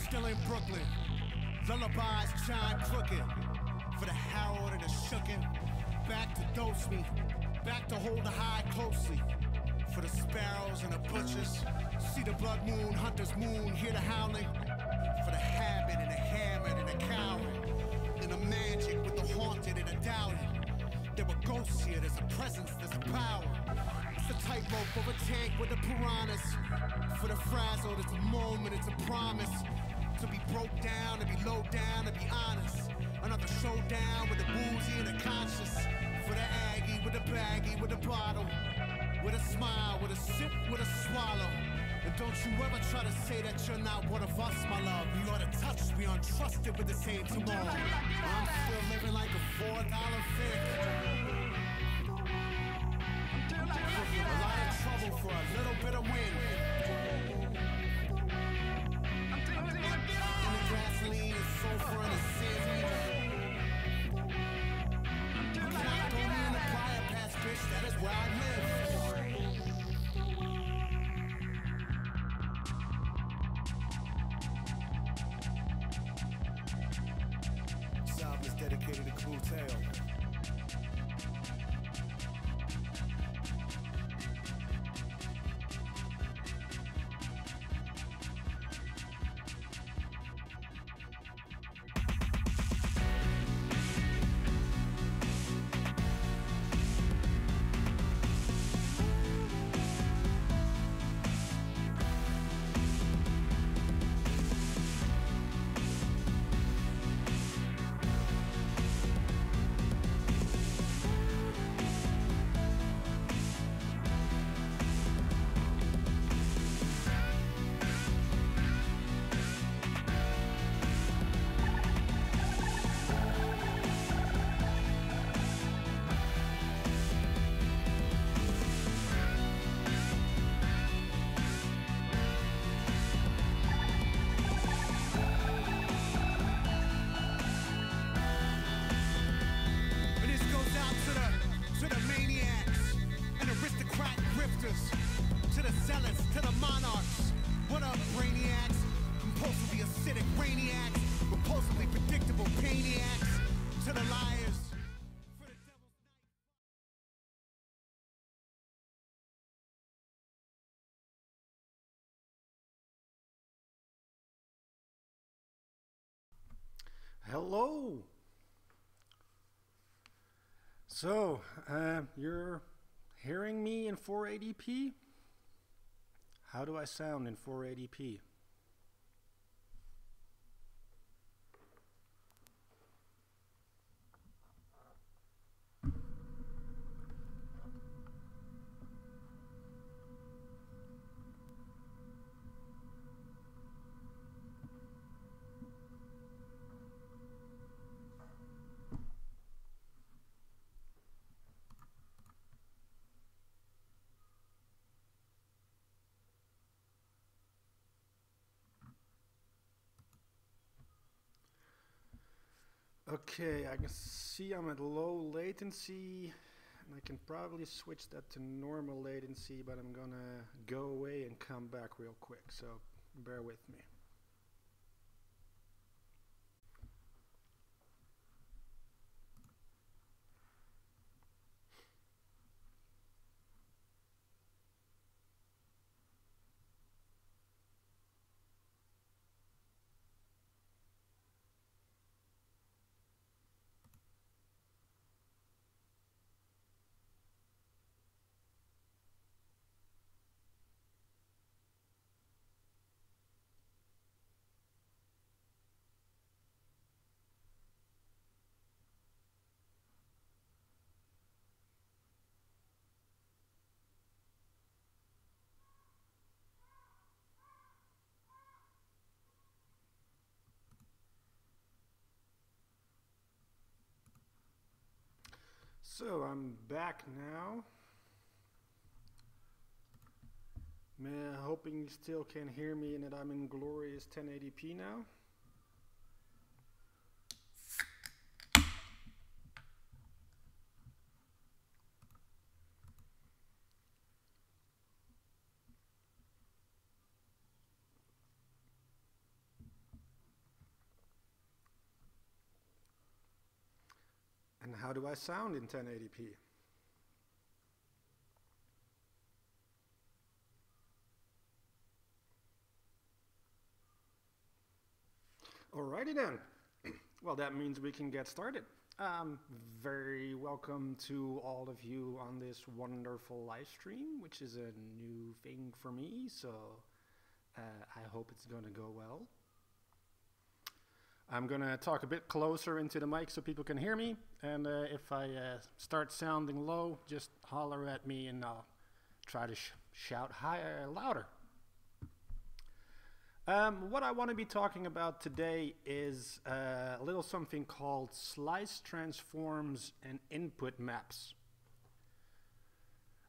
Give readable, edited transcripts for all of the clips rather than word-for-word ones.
Still in Brooklyn, lullabies chime crooked. For the harrowed and the shooken, back to dose me, back to hold the high closely. For the sparrows and the butchers, see the blood moon, hunter's moon, hear the howling. For the habit and the hammered and the coward, and the magic with the haunted and the doubted. There were ghosts here, there's a presence, there's a power. It's the tightrope of a tank with the piranhas. For the frazzled, it's a moment, it's a promise. To be broke down, to be low down, to be honest. Another showdown with the boozy and the conscious. For the Aggie, with the baggie, with the bottle. With a smile, with a sip, with a swallow. And don't you ever try to say that you're not one of us, my love. You ought to touch me, untrusted with the same tomorrow. I'm still living like a $4 Vic. A lot of trouble for a little bit of wind. Gasoline and sulfur and the sand. You cannot throw me in the briar patch, bitch. That is where I live. This album is dedicated to Cool Tail. To the zealots, to the monarchs. What up, brainiacs? Compulsively acidic brainiacs. Repulsively predictable painiacs. To the liars. For the devil's night. Hello. So, you're hearing me in 480p? How do I sound in 480p? Okay, I can see I'm at low latency, and I can probably switch that to normal latency, but I'm gonna go away and come back real quick, so bear with me. So I'm back now. Hoping you still can hear me and that I'm in glorious 1080p now. And how do I sound in 1080p? Alrighty then. Well, that means we can get started. Very welcome to all of you on this wonderful live stream, which is a new thing for me, so I hope it's going to go well. I'm going to talk a bit closer into the mic so people can hear me, and if I start sounding low, just holler at me and I'll try to shout higher, louder. What I want to be talking about today is a little something called slice transforms and input maps.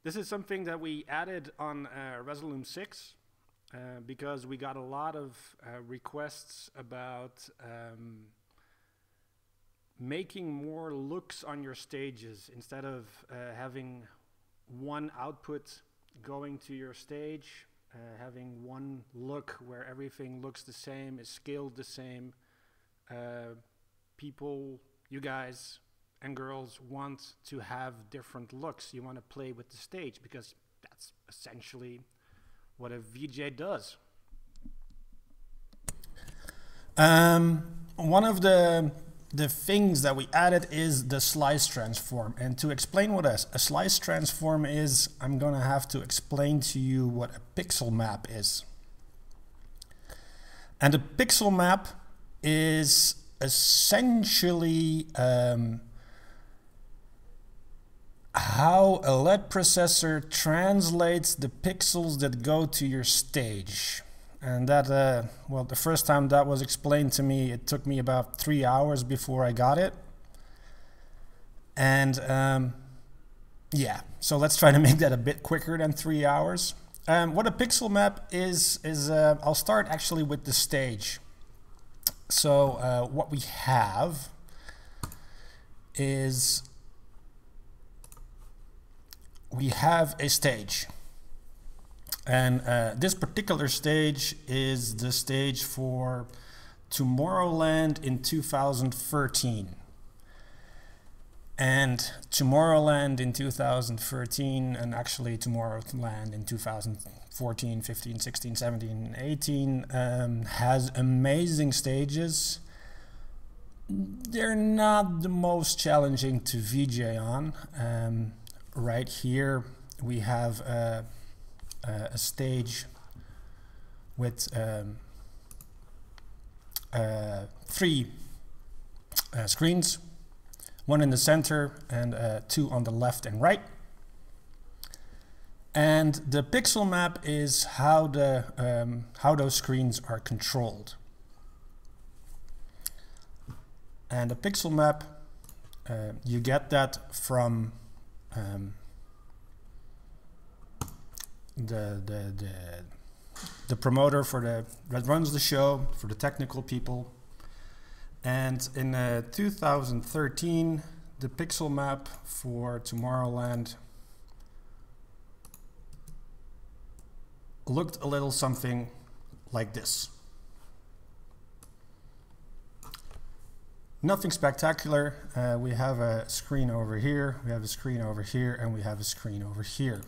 This is something that we added on Resolume 6 because we got a lot of requests about making more looks on your stages instead of having one output going to your stage. Having one look where everything looks the same, is scaled the same. People, you guys and girls want to have different looks. You want to play with the stage because that's essentially what a VJ does. One of the things that we added is the slice transform, and to explain what a slice transform is, I'm gonna have to explain to you what a pixel map is. And a pixel map is essentially how a LED processor translates the pixels that go to your stage. And that, well, the first time that was explained to me, it took me about 3 hours before I got it. And yeah, so let's try to make that a bit quicker than 3 hours. What a pixel map is I'll start actually with the stage. So what we have is we have a stage. And this particular stage is the stage for Tomorrowland in 2013. And Tomorrowland in 2013, and actually Tomorrowland in 2014, 15, 16, 17, 18, has amazing stages. They're not the most challenging to VJ on. Right here we have a stage with 3 screens, one in the center and 2 on the left and right. And the pixel map is how those screens are controlled. And the pixel map, you get that from the promoter that runs the show, for the technical people. And in 2013, the pixel map for Tomorrowland looked a little something like this. Nothing spectacular. We have a screen over here, we have a screen over here, and we have a screen over here.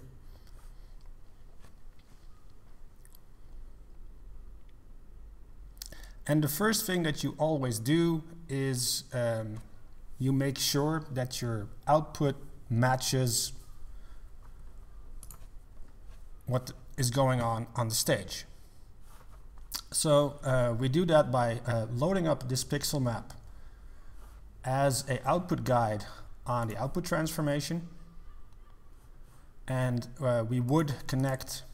And the first thing that you always do is you make sure that your output matches what is going on the stage. So we do that by loading up this pixel map as an output guide on the output transformation, and we would connect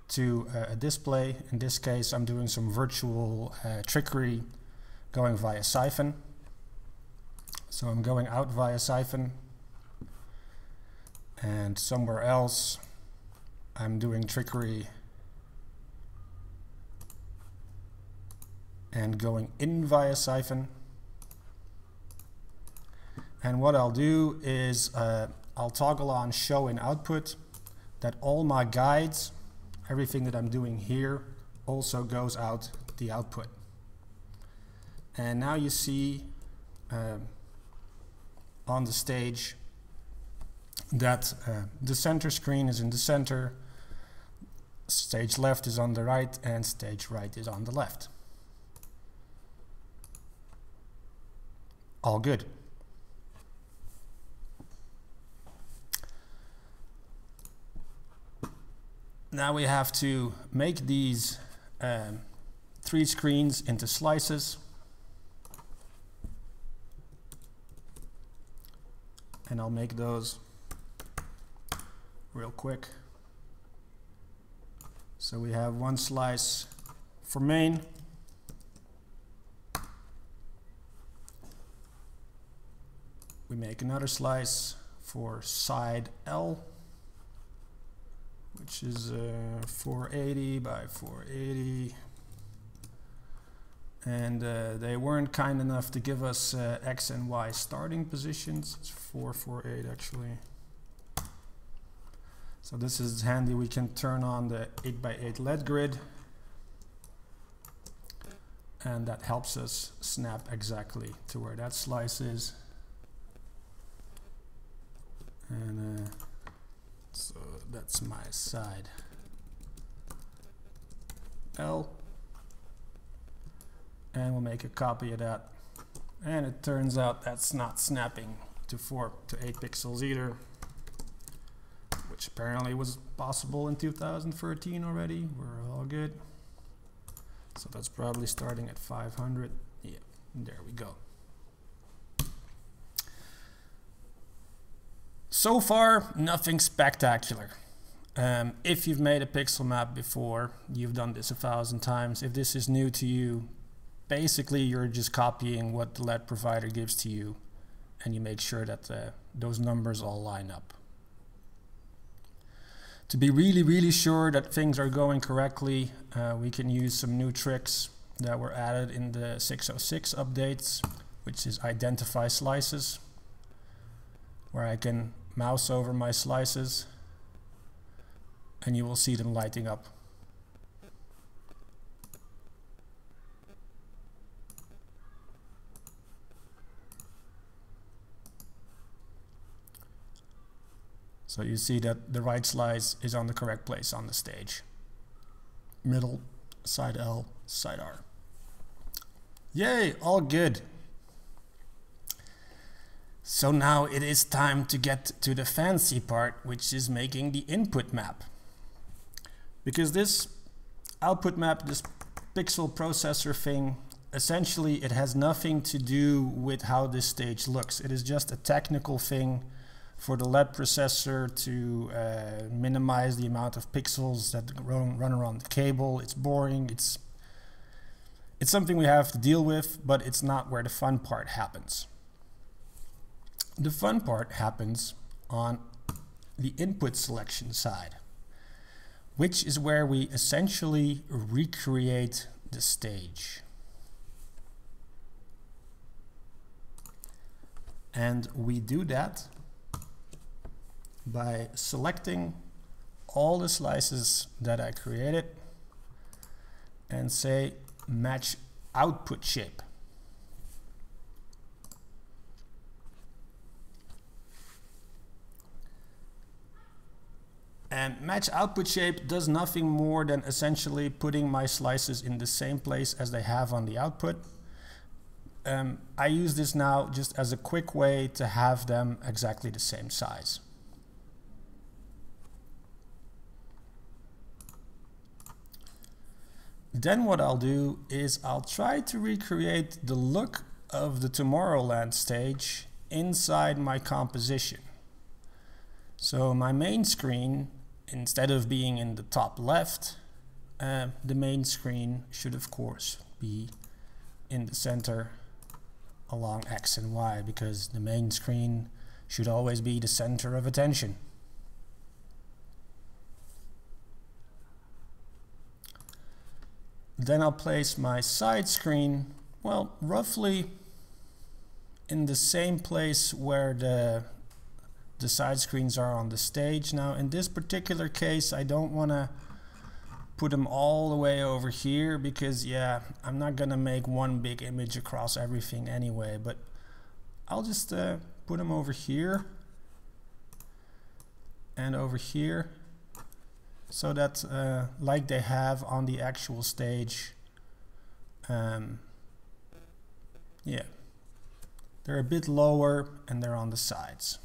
to a display. In this case, I'm doing some virtual trickery going via Syphon. So I'm going out via Syphon, and somewhere else I'm doing trickery and going in via Syphon. And what I'll do is I'll toggle on show in output, that all my guides, everything that I'm doing here, also goes out the output. And now you see on the stage that the center screen is in the center, stage left is on the right, and stage right is on the left. All good. Now we have to make these 3 screens into slices. And I'll make those real quick. So we have one slice for main. We make another slice for side L, which is 480 by 480. And they weren't kind enough to give us X and Y starting positions. It's 448 actually. So this is handy. We can turn on the 8x8 LED grid, and that helps us snap exactly to where that slice is. And so that's my side L. And we'll make a copy of that. And it turns out that's not snapping to 4 to 8 pixels either, which apparently was possible in 2013 already. We're all good. So that's probably starting at 500. Yeah, there we go. So far, nothing spectacular. If you've made a pixel map before, you've done this 1,000 times. If this is new to you, basically you're just copying what the LED provider gives to you, and you make sure that those numbers all line up. To be really sure that things are going correctly, we can use some new tricks that were added in the 606 updates, which is identify slices, where I can mouse over my slices and you will see them lighting up. So you see that the right slice is on the correct place on the stage. Middle, side L, side R. Yay, all good. So now it is time to get to the fancy part, which is making the input map. Because this output map, this pixel processor thing, essentially it has nothing to do with how this stage looks. It is just a technical thing for the LED processor to minimize the amount of pixels that run around the cable. It's boring, it's something we have to deal with, but it's not where the fun part happens. The fun part happens on the input selection side, which is where we essentially recreate the stage. And we do that by selecting all the slices that I created and say match output shape. And match output shape does nothing more than essentially putting my slices in the same place as they have on the output. I use this now just as a quick way to have them exactly the same size. Then what I'll do is I'll try to recreate the look of the Tomorrowland stage inside my composition. So my main screen, instead of being in the top left, the main screen should of course be in the center along X and Y, because the main screen should always be the center of attention. Then I'll place my side screen, well, roughly in the same place where the side screens are on the stage. Now in this particular case, I don't want to put them all the way over here because, yeah, I'm not gonna make one big image across everything anyway, but I'll just put them over here and over here, so that like they have on the actual stage, yeah, they're a bit lower and they're on the sides.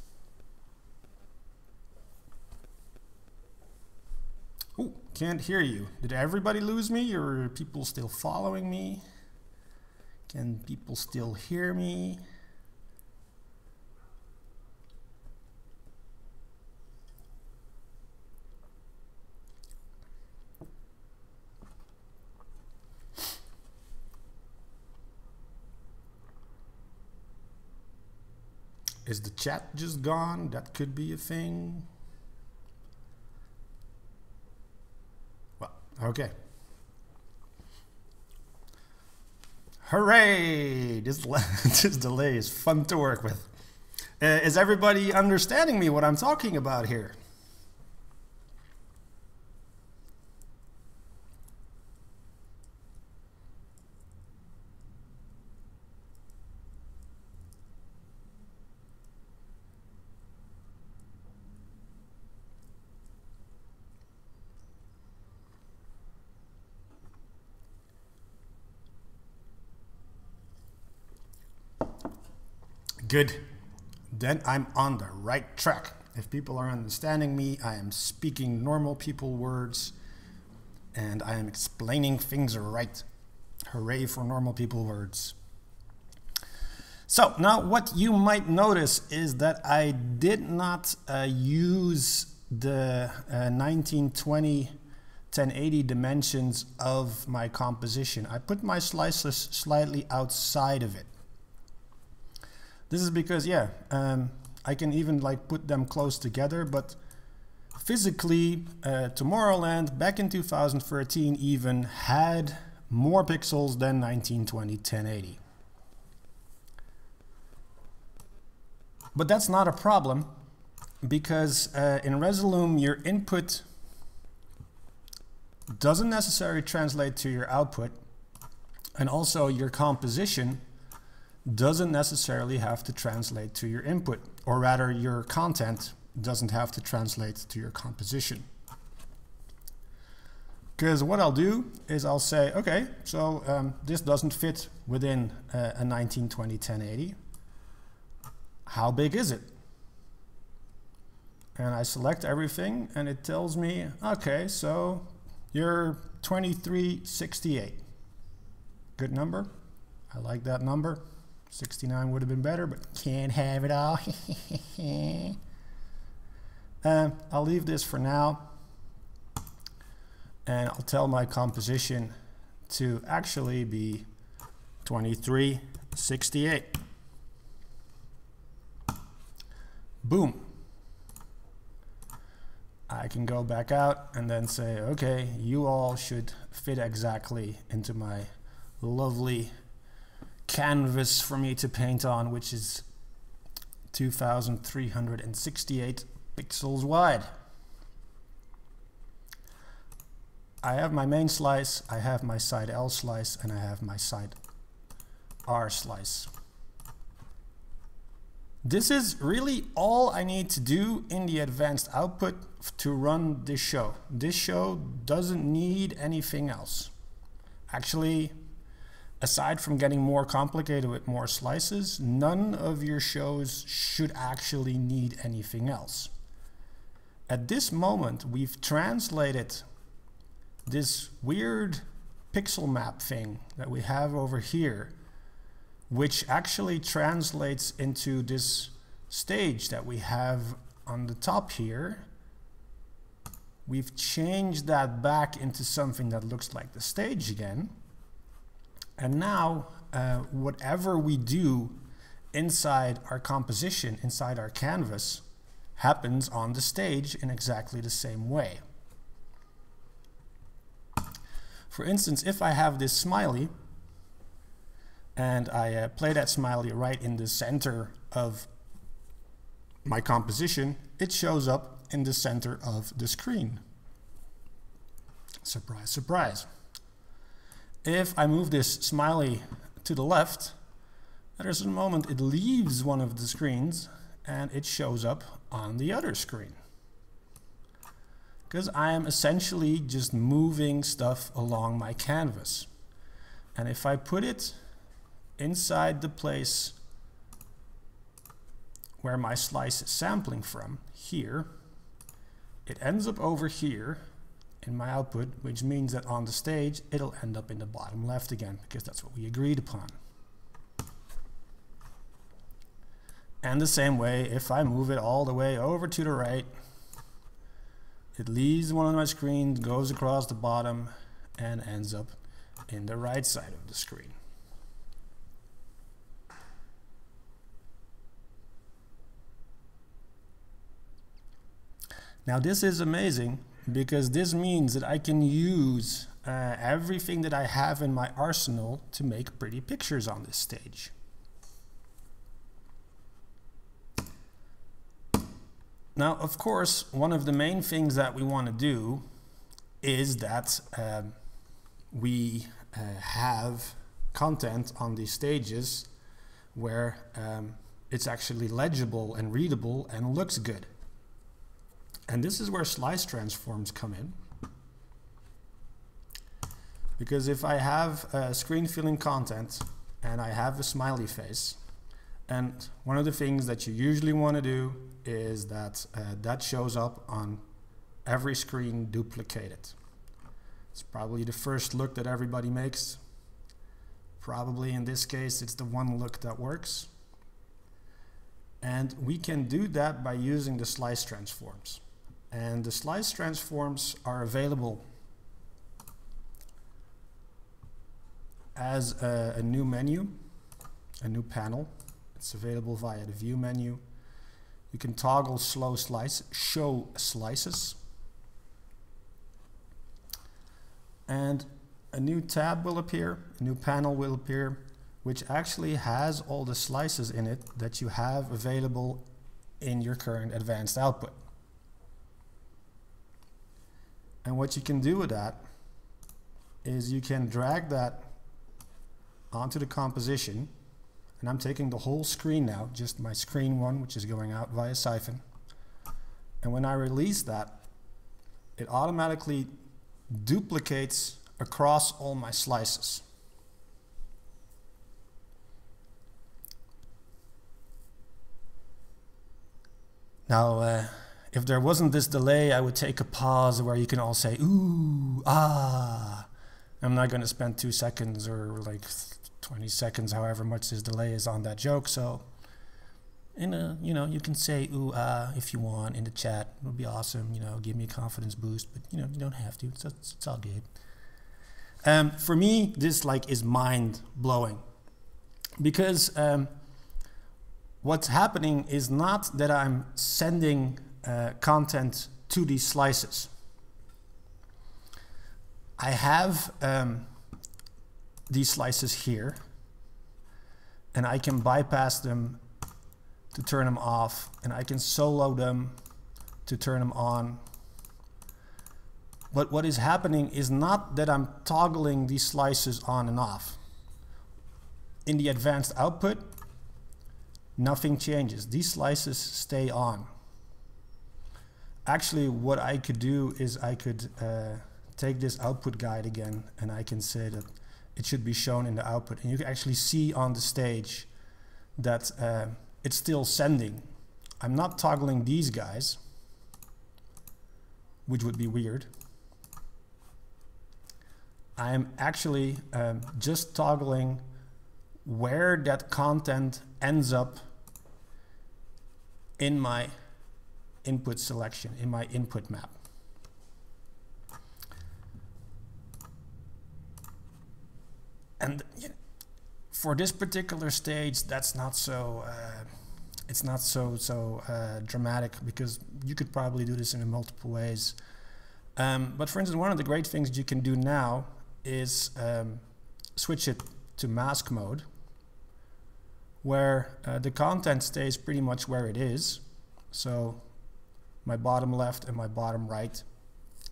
Ooh, can't hear you. Did everybody lose me, or are people still following me? Can people still hear me? Is the chat just gone? That could be a thing. Well, okay. Hooray! This delay is fun to work with. Is everybody understanding me what I'm talking about here? Good. Then I'm on the right track. If people are understanding me, I am speaking normal people words and I am explaining things right. Hooray for normal people words. So now what you might notice is that I did not use the 1920 1080 dimensions of my composition. I put my slices slightly outside of it. This is because, yeah, I can even like put them close together, but physically, Tomorrowland back in 2013 even had more pixels than 1920 1080. But that's not a problem because in Resolume your input doesn't necessarily translate to your output, and also your composition doesn't necessarily have to translate to your input, or rather your content doesn't have to translate to your composition. Because what I'll do is I'll say, okay, so this doesn't fit within a 1920 1080. How big is it? And I select everything and it tells me, okay, so you're 2368. Good number. I like that number. 69 would have been better, but can't have it all. I'll leave this for now. And I'll tell my composition to actually be 2368. Boom. I can go back out and then say, okay, you all should fit exactly into my lovely canvas for me to paint on, which is 2368 pixels wide. I have my main slice, I have my side L slice, and I have my side R slice. This is really all I need to do in the advanced output to run this show. This show doesn't need anything else. Actually, aside from getting more complicated with more slices, none of your shows should actually need anything else. At this moment, we've translated this weird pixel map thing that we have over here, which actually translates into this stage that we have on the top here. We've changed that back into something that looks like the stage again. And now, whatever we do inside our composition, inside our canvas, happens on the stage in exactly the same way. For instance, if I have this smiley and I play that smiley right in the center of my composition, it shows up in the center of the screen. Surprise, surprise. If I move this smiley to the left, there's a moment it leaves one of the screens and it shows up on the other screen. Because I am essentially just moving stuff along my canvas. And if I put it inside the place where my slice is sampling from, here, it ends up over here in my output, which means that on the stage it'll end up in the bottom left again, because that's what we agreed upon. And the same way, if I move it all the way over to the right, it leaves one of my screens, goes across the bottom, and ends up in the right side of the screen. Now this is amazing, because this means that I can use everything that I have in my arsenal to make pretty pictures on this stage. Now, of course, one of the main things that we want to do is that we have content on these stages where it's actually legible and readable and looks good. And this is where slice transforms come in. Because if I have screen filling content and I have a smiley face, and one of the things that you usually want to do is that that shows up on every screen duplicated. It's probably the first look that everybody makes. Probably in this case it's the one look that works. And we can do that by using the slice transforms. And the slice transforms are available as a new menu, a new panel. It's available via the view menu. You can toggle slow slice, show slices. And a new tab will appear, a new panel will appear, which actually has all the slices in it that you have available in your current advanced output. And what you can do with that is you can drag that onto the composition. And I'm taking the whole screen now, just my screen one, which is going out via Syphon. And when I release that, it automatically duplicates across all my slices. Now, if there wasn't this delay, I would take a pause where you can all say, ooh, ah. I'm not going to spend 2 seconds or like 20 seconds, however much this delay is on that joke. So, you know, you can say ooh, ah, if you want in the chat. It would be awesome. You know, give me a confidence boost, but you know, you don't have to. It's all good. For me, this like is mind blowing, because what's happening is not that I'm sending content to these slices. I have these slices here, and I can bypass them to turn them off, and I can solo them to turn them on. But what is happening is not that I'm toggling these slices on and off. In the advanced output, nothing changes. These slices stay on. Actually, what I could do is I could take this output guide again, and I can say that it should be shown in the output. And you can actually see on the stage that it's still sending. I'm not toggling these guys, which would be weird. I'm actually just toggling where that content ends up in my input selection, in my input map. And for this particular stage, that's not so. It's not so dramatic, because you could probably do this in multiple ways. But for instance, one of the great things you can do now is switch it to mask mode, where the content stays pretty much where it is. So my bottom left and my bottom right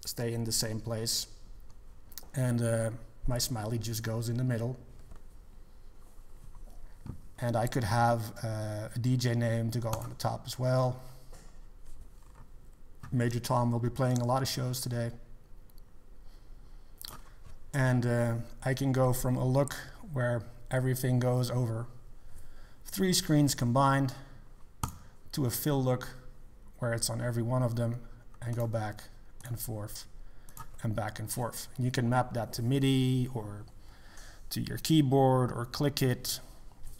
stay in the same place, and my smiley just goes in the middle. And I could have a DJ name to go on the top as well. Major Tom will be playing a lot of shows today. And I can go from a look where everything goes over 3 screens combined to a fill look where it's on every one of them, and go back and forth and back and forth. And you can map that to MIDI or to your keyboard or click it,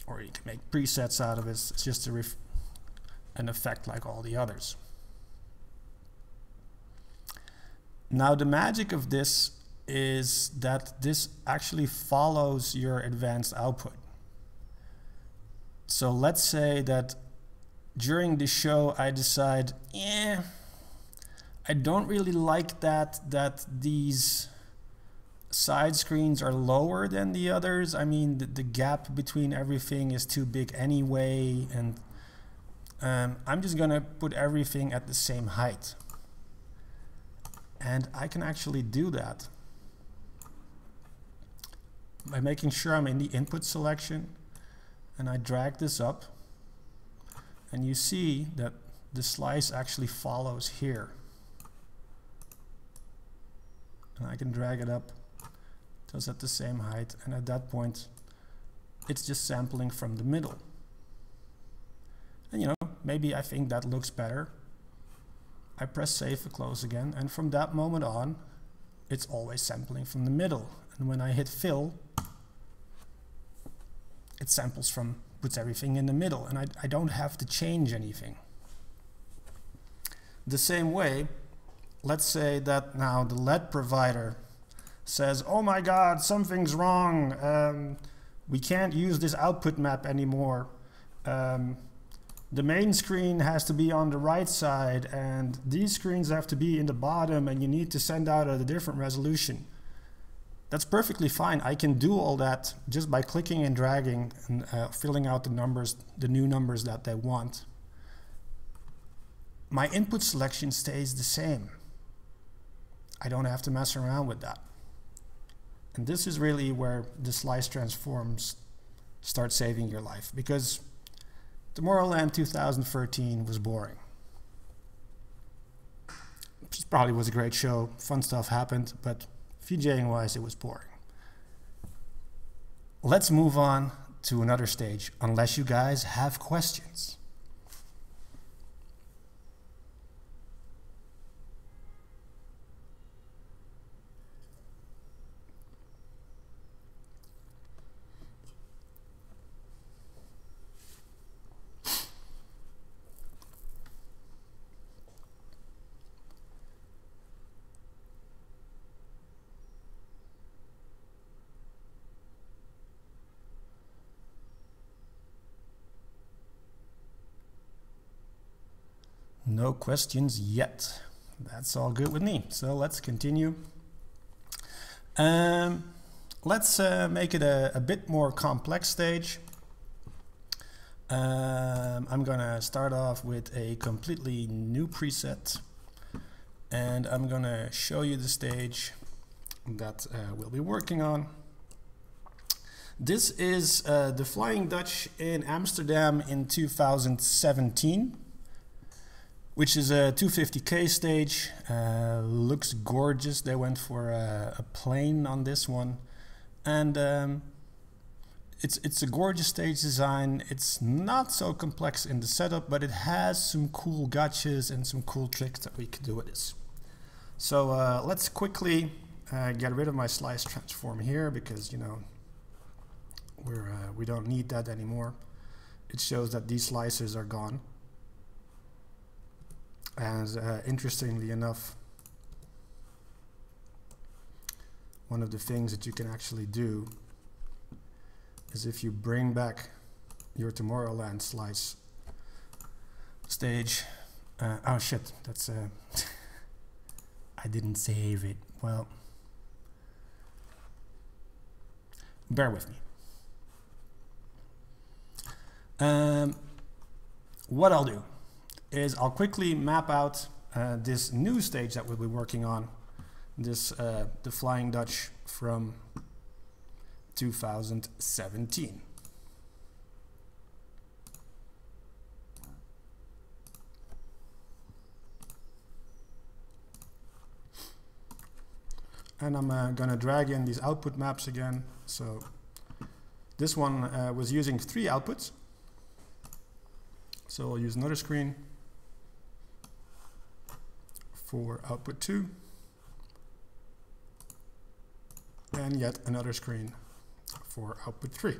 or you can make presets out of it. It's just an effect like all the others. Now the magic of this is that this actually follows your advanced output. So let's say that during the show I decide, I don't really like that these side screens are lower than the others. I mean, the gap between everything is too big anyway, and I'm just gonna put everything at the same height. And I can actually do that by making sure I'm in the input selection, and I drag this up, and you see that the slice actually follows here. And I can drag it up till it's at the same height, and at that point it's just sampling from the middle. And you know, maybe I think that looks better. I press save and close again, and from that moment on it's always sampling from the middle. And when I hit fill, it samples from, puts everything in the middle, and I don't have to change anything. The same way, let's say that now the LED provider says, oh my god, something's wrong, we can't use this output map anymore, the main screen has to be on the right side and these screens have to be in the bottom, and you need to send out at a different resolution. That's perfectly fine. I can do all that just by clicking and dragging and filling out the numbers, the new numbers that they want. My input selection stays the same. I don't have to mess around with that. And this is really where the slice transforms start saving your life, because Tomorrowland 2013 was boring. It probably was a great show, fun stuff happened, but VJing wise it was boring. Let's move on to another stage, unless you guys have questions. No questions yet. That's all good with me. So let's continue. Let's make it a bit more complex stage. I'm gonna start off with a completely new preset, and I'm gonna show you the stage that we'll be working on. This is the Flying Dutch in Amsterdam in 2017. Which is a 250K stage. Looks gorgeous. They went for a plane on this one, and it's a gorgeous stage design. It's not so complex in the setup, but it has some cool gotchas and some cool tricks that we can do with this. So let's quickly get rid of my slice transform here, because you know we don't need that anymore. It shows that these slices are gone. And interestingly enough, one of the things that you can actually do is if you bring back your Tomorrowland slice stage, oh shit, that's I didn't save it. Well, bear with me. What I'll do is I'll quickly map out this new stage that we'll be working on, this the Flying Dutch from 2017. And I'm gonna drag in these output maps again. So this one was using 3 outputs. So I'll use another screen for output 2 and yet another screen for output 3.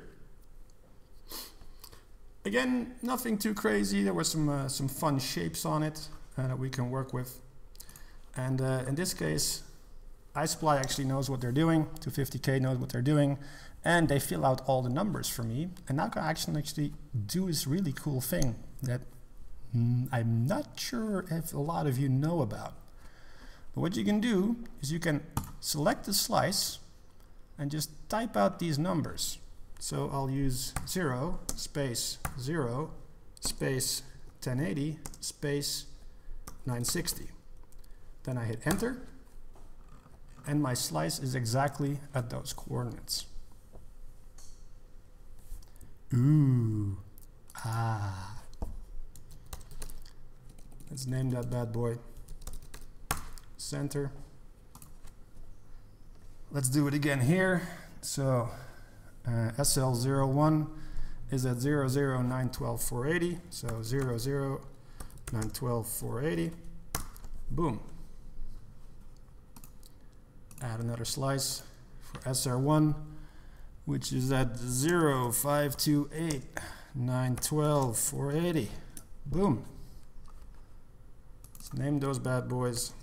Again, nothing too crazy. There were some fun shapes on it that we can work with. And in this case, iSupply actually knows what they're doing, 250K knows what they're doing, and they fill out all the numbers for me. And now I can actually do this really cool thing that I'm not sure if a lot of you know about. But what you can do is you can select the slice and just type out these numbers. So I'll use 0 space 0 space 1080 space 960. Then I hit enter, and my slice is exactly at those coordinates. Ooh, ah. Let's name that bad boy center. Let's do it again here. So SL01 is at 00912480. So 00912480. Boom. Add another slice for SR1, which is at 0528912480. Boom. Let's name those bad boys.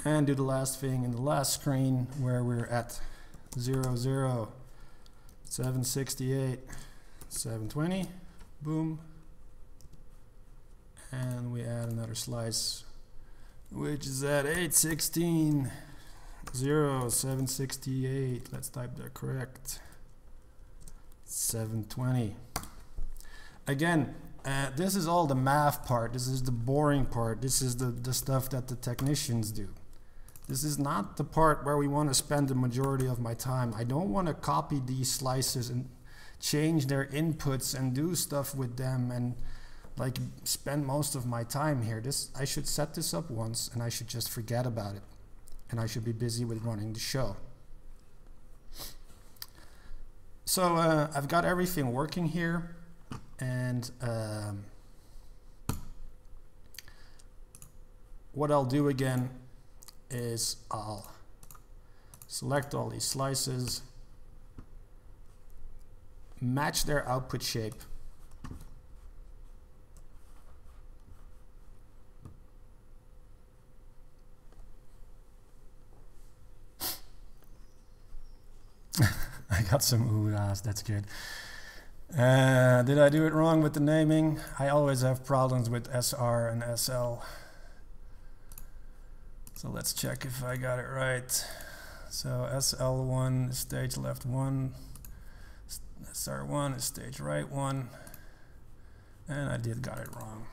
And do the last thing in the last screen where we're at 00768 720. Boom. And we add another slice, which is at 816 0768. Let's type that correct. 720. Again, this is all the math part. This is the boring part. This is the stuff that the technicians do. This is not the part where we want to spend the majority of my time. I don't want to copy these slices and change their inputs and do stuff with them and like spend most of my time here. I should set this up once and I should just forget about it. And I should be busy with running the show. So I've got everything working here, and what I'll do again is I'll select all these slices, match their output shape, I got some ooh-ahs, that's good. Did I do it wrong with the naming? I always have problems with SR and SL. So let's check if I got it right. So SL1 is stage left 1, SR1 is stage right 1, and I got it wrong.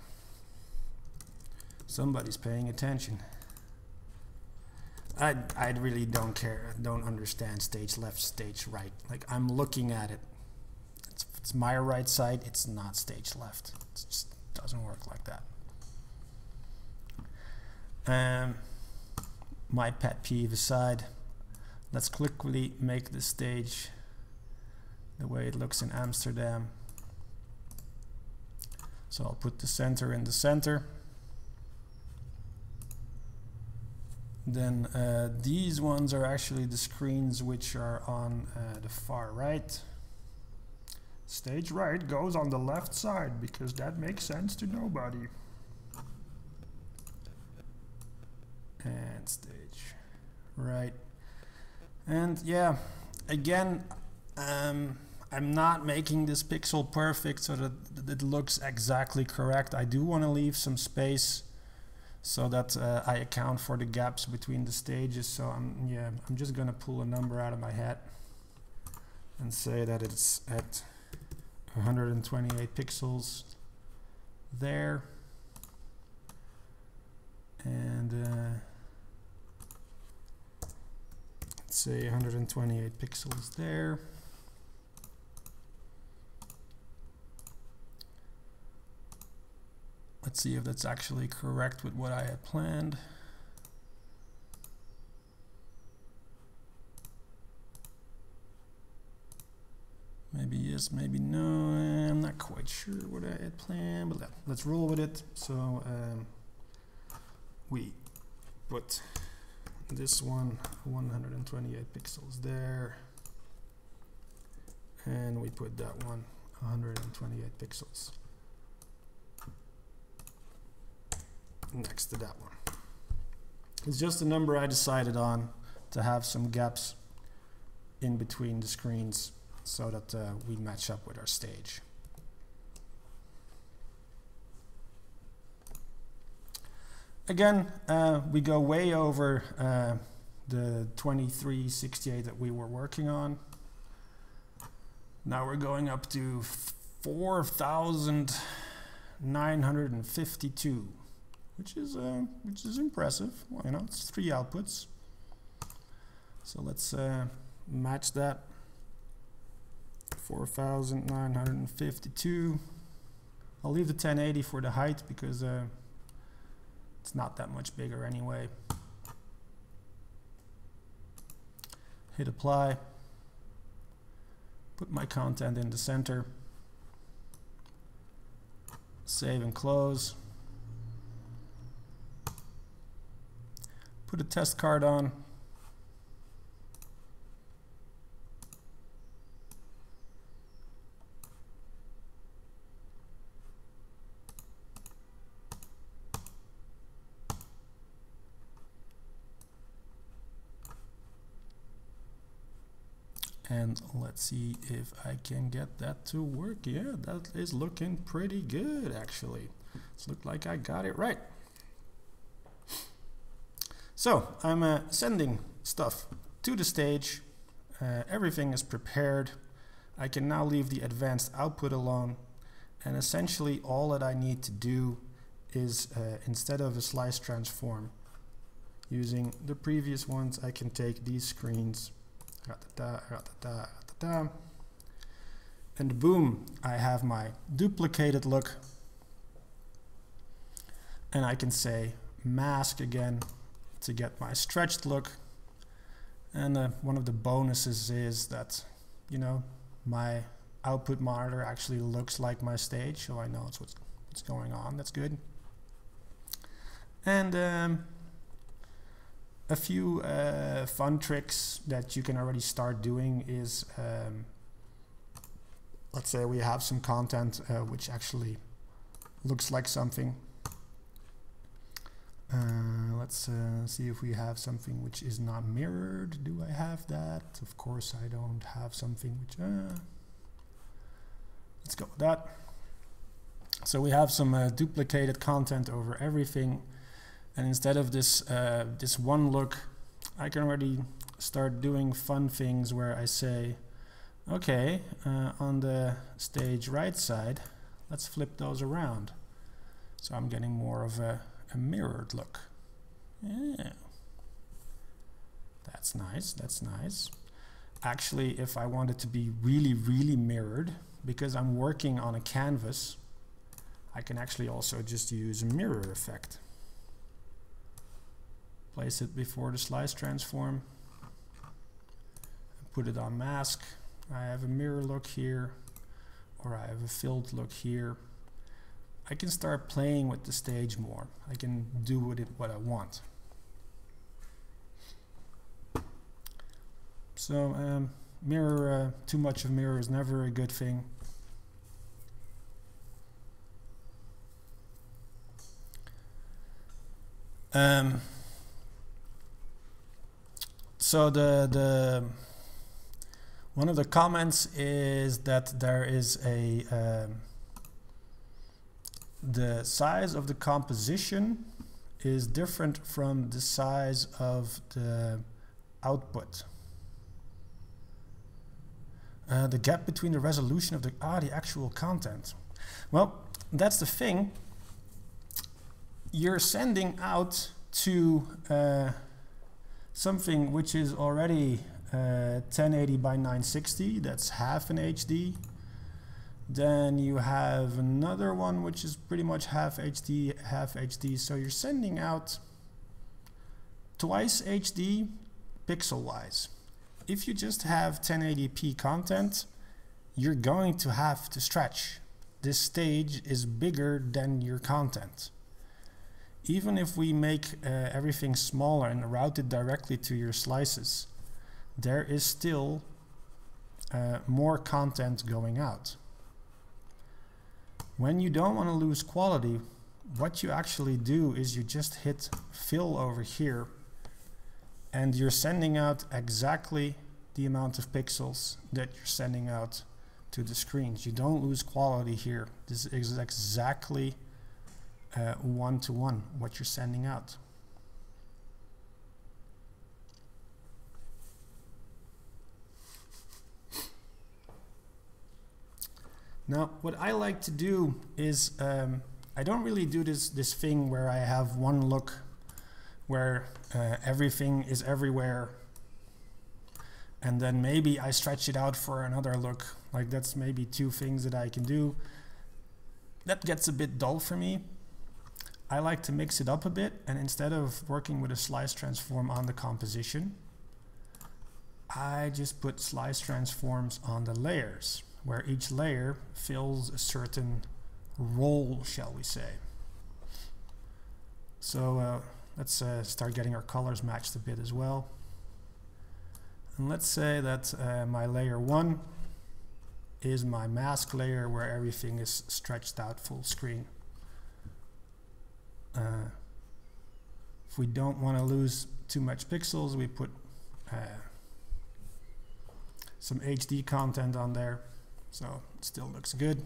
Somebody's paying attention. I really don't care. I don't understand stage left, stage right. Like, I'm looking at it. It's my right side. It's not stage left. It just doesn't work like that. My pet peeve aside, let's quickly make the stage the way it looks in Amsterdam. So I'll put the center in the center. Then these ones are actually the screens which are on the far right. Stage right goes on the left side because that makes sense to nobody. And stage right. And yeah, again, I'm not making this pixel perfect so that it looks exactly correct. I do want to leave some space so that I account for the gaps between the stages. So I'm just gonna pull a number out of my hat and say that it's at 128 pixels there, and let's say 128 pixels there. Let's see if that's actually correct with what I had planned. Maybe yes, maybe no. I'm not quite sure what I had planned, but let's roll with it. So we put this one 128 pixels there, and we put that one 128 pixels next to that one. It's just a number I decided on to have some gaps in between the screens so that we match up with our stage. Again, we go way over the 2368 that we were working on. Now we're going up to 4,952. Which is impressive. Well, you know, it's 3 outputs. So let's match that. 4,952. I'll leave the 1080 for the height because it's not that much bigger anyway. Hit apply. Put my content in the center. Save and close. Put a test card on. And let's see if I can get that to work. Yeah, that is looking pretty good actually. It's looked like I got it right. So I'm sending stuff to the stage. Everything is prepared. I can now leave the advanced output alone. And essentially all that I need to do is instead of a slice transform using the previous ones, I can take these screens, and boom, I have my duplicated look. And I can say mask again to get my stretched look. And one of the bonuses is that, you know, my output monitor actually looks like my stage, so I know it's what's going on. That's good. And a few fun tricks that you can already start doing is, let's say we have some content which actually looks like something. Let's see if we have something which is not mirrored. Do I have that? Of course I don't have something which... let's go with that. So we have some duplicated content over everything. And instead of this, this one look, I can already start doing fun things where I say, okay, on the stage right side, let's flip those around. So I'm getting more of a mirrored look. Yeah, that's nice, that's nice. Actually, if I want it to be really, really mirrored, because I'm working on a canvas, I can actually also just use a mirror effect. Place it before the slice transform, put it on mask. I have a mirror look here, or I have a filled look here. I can start playing with the stage more. I can do with it what I want. So mirror, too much of mirror is never a good thing. So One of the comments is that there is the size of the composition is different from the size of the output. The gap between the resolution of the actual content. Well, that's the thing. You're sending out to something which is already 1080 by 960, that's half an HD. Then you have another one which is pretty much half HD. So you're sending out twice HD pixel wise. If you just have 1080p content, you're going to have to stretch. This stage is bigger than your content. Even if we make everything smaller and route it directly to your slices, there is still more content going out. When you don't want to lose quality, what you actually do is you just hit fill over here, and you're sending out exactly the amount of pixels that you're sending out to the screens. You don't lose quality here. This is exactly one-to-one what you're sending out. Now, what I like to do is I don't really do this thing where I have one look where everything is everywhere, and then maybe I stretch it out for another look. Like, that's maybe two things that I can do. That gets a bit dull for me. I like to mix it up a bit, and instead of working with a slice transform on the composition, I just put slice transforms on the layers, where each layer fills a certain role, shall we say. So let's start getting our colors matched a bit as well. And let's say that my layer 1 is my mask layer, where everything is stretched out full screen. If we don't want to lose too much pixels, we put some HD content on there, so it still looks good.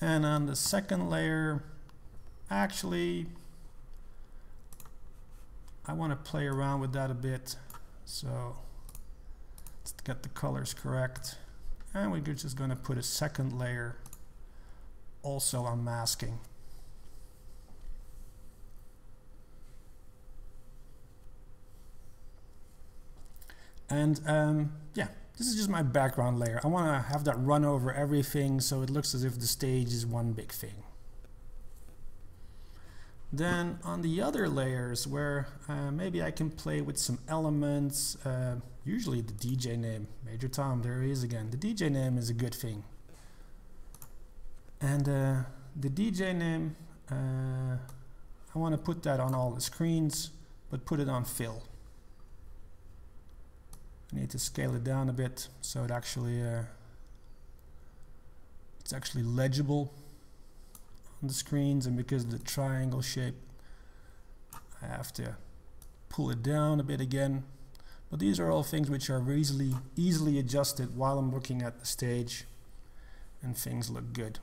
And on the second layer, actually, I want to play around with that a bit, so let's get the colors correct. And we're just going to put a second layer also on masking. And yeah, this is just my background layer. I want to have that run over everything so it looks as if the stage is one big thing. Then on the other layers, where maybe I can play with some elements, usually the DJ name, Major Tom, there he is again. The DJ name is a good thing. And the DJ name, I want to put that on all the screens, but put it on fill. I need to scale it down a bit so it actually it's actually legible on the screens, and because of the triangle shape I have to pull it down a bit again. But these are all things which are easily adjusted while I'm looking at the stage, and things look good.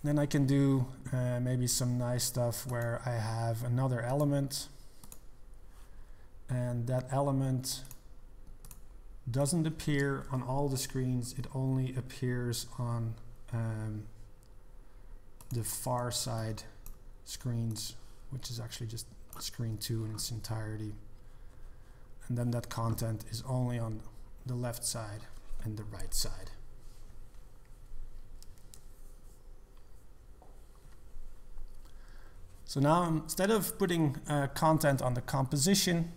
And then I can do maybe some nice stuff where I have another element, and that element doesn't appear on all the screens, it only appears on the far side screens, which is actually just screen 2 in its entirety. And then that content is only on the left side and the right side. So now instead of putting content on the composition,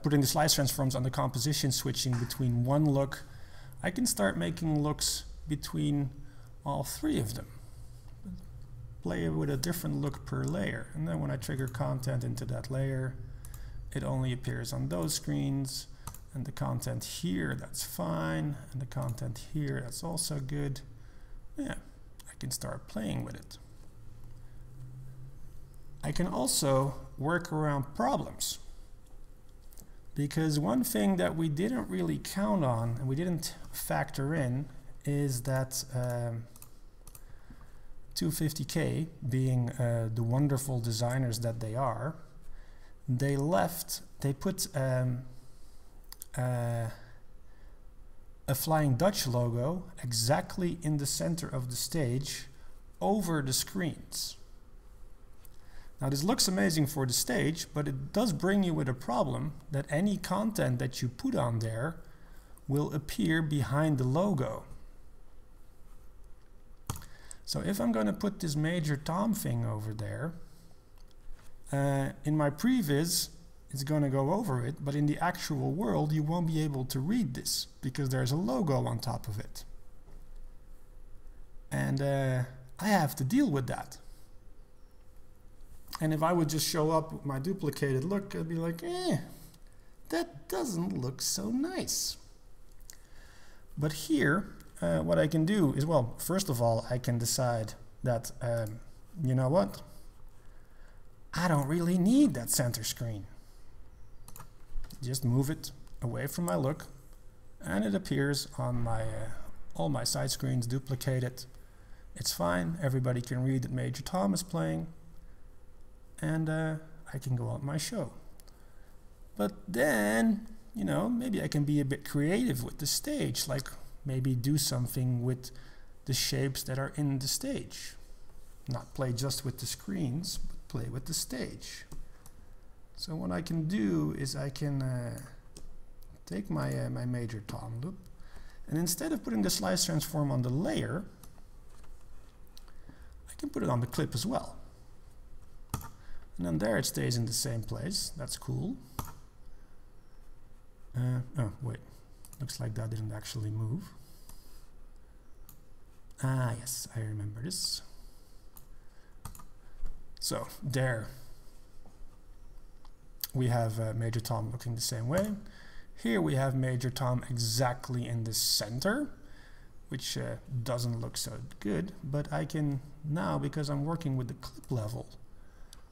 putting the slice transforms on the composition, switching between one look, I can start making looks between all three of them. Play with a different look per layer, and then when I trigger content into that layer, it only appears on those screens, and the content here, that's fine, and the content here, that's also good. Yeah, I can start playing with it. I can also work around problems. Because one thing that we didn't really count on and we didn't factor in is that 250K, being the wonderful designers that they are, they put a Flying Dutch logo exactly in the center of the stage over the screens. Now this looks amazing for the stage, but it does bring you with a problem that any content that you put on there will appear behind the logo. So if I'm going to put this Major Tom thing over there, in my previs it's going to go over it, but in the actual world you won't be able to read this because there's a logo on top of it. And I have to deal with that. And if I would just show up with my duplicated look, I'd be like, that doesn't look so nice. But here, what I can do is, well, first of all, I can decide that, you know what? I don't really need that center screen. Just move it away from my look, and it appears on my all my side screens duplicated. It's fine. Everybody can read that Major Tom is playing, and I can go on my show. But then, you know, maybe I can be a bit creative with the stage, like maybe do something with the shapes that are in the stage. Not play just with the screens, but play with the stage. So what I can do is I can take my my Major Tom loop, and instead of putting the slice transform on the layer, I can put it on the clip as well. And then there it stays in the same place. That's cool. Oh, wait. Looks like that didn't actually move. Ah, yes, I remember this. So, there. We have Major Tom looking the same way. Here we have Major Tom exactly in the center, which doesn't look so good, but I can now, because I'm working with the clip level,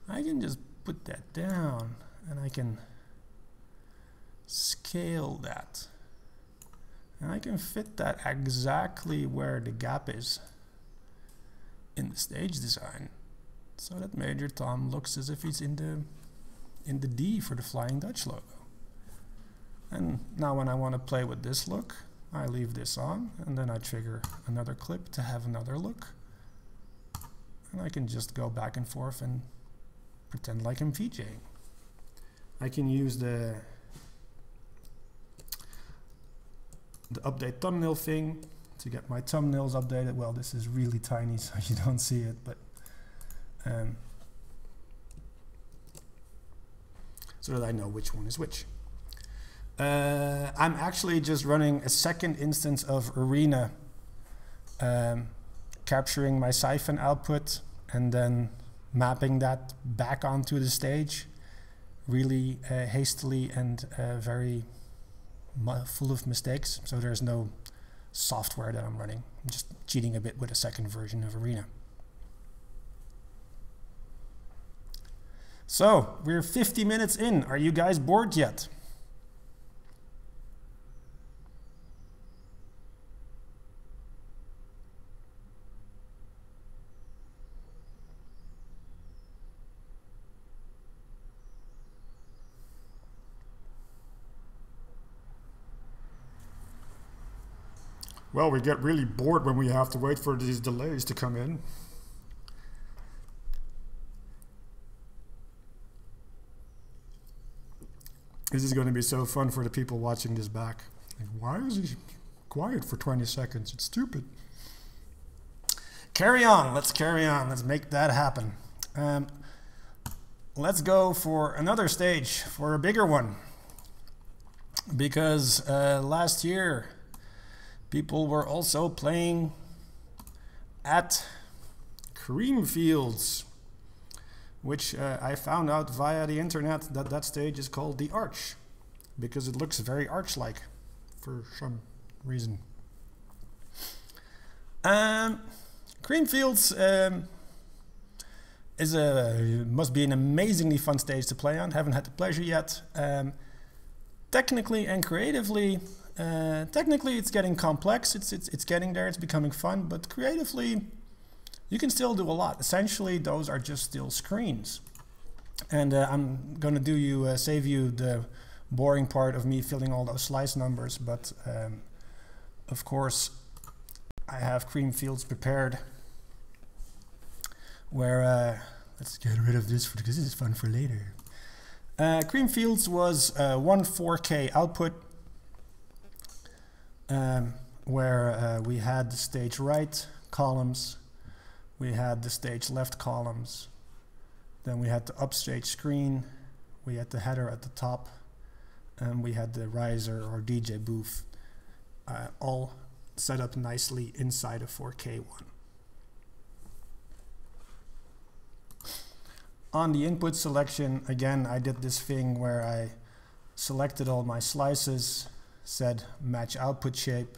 I can just put that down and I can scale that. And I can fit that exactly where the gap is in the stage design, so that Major Tom looks as if he's in the D for the Flying Dutch logo. And now when I want to play with this look, I leave this on, and then I trigger another clip to have another look. And I can just go back and forth and pretend like I'm VJing. I can use the update thumbnail thing to get my thumbnails updated. Well, this is really tiny, so you don't see it, but so that I know which one is which. I'm actually just running a second instance of Arena, capturing my Syphon output and then mapping that back onto the stage really hastily and very full of mistakes. So there's no software that I'm running. I'm just cheating a bit with a second version of Arena. So we're 50 minutes in. Are you guys bored yet? Well, we get really bored when we have to wait for these delays to come in. This is going to be so fun for the people watching this back. Like, why is he quiet for 20 seconds? It's stupid. Carry on. Let's carry on. Let's make that happen. Let's go for another stage, for a bigger one. Because last year, people were also playing at Creamfields, which I found out via the internet that that stage is called the Arch, because it looks very arch-like for some reason. Creamfields must be an amazingly fun stage to play on. Haven't had the pleasure yet. technically and creatively, technically it's getting complex, it's getting there, it's becoming fun, but creatively you can still do a lot. Essentially those are just still screens. And I'm going to save you the boring part of me filling all those slice numbers, but of course I have cream fields prepared where, let's get rid of this because this is fun for later. Cream fields was one 4K output where we had the stage right columns, we had the stage left columns, then we had the upstage screen, we had the header at the top, and we had the riser or DJ booth all set up nicely inside a 4K one. On the input selection, again, I did this thing where I selected all my slices, said match output shape,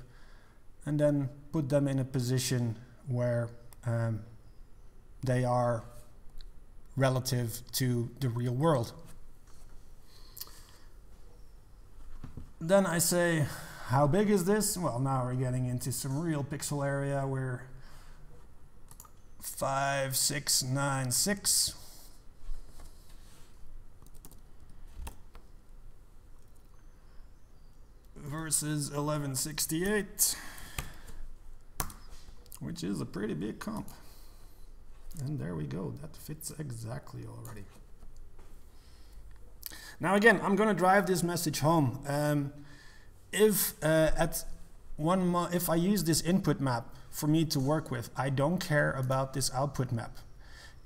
and then put them in a position where they are relative to the real world. Then I say, how big is this? Well, now we're getting into some real pixel area. We're 5696 versus 1168, which is a pretty big comp. And there we go, that fits exactly already. Now again, I'm going to drive this message home. If I use this input map for me to work with, I don't care about this output map.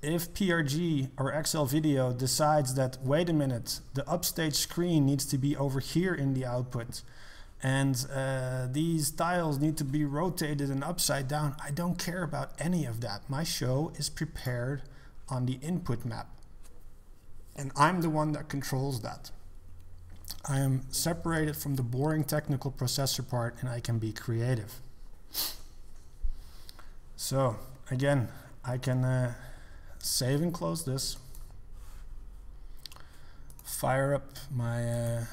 If PRG or XL Video decides that, wait a minute, the upstage screen needs to be over here in the output, and these tiles need to be rotated and upside down, I don't care about any of that. My show is prepared on the input map, and I'm the one that controls that. I am separated from the boring technical processor part, and I can be creative. So again, I can save and close this, fire up my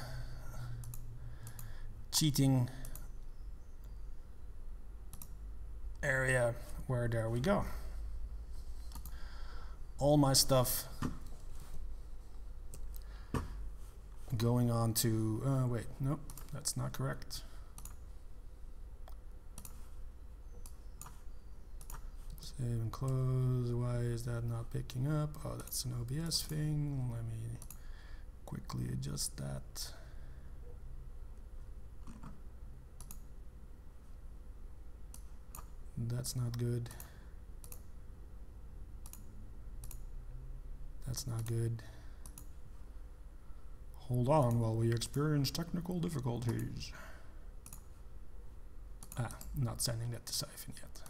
cheating area where there we go. All my stuff going on to, wait, nope, that's not correct. Save and close, why is that not picking up? Oh, that's an OBS thing. Let me quickly adjust that. That's not good. That's not good. Hold on while we experience technical difficulties. Not sending that to Syphon yet.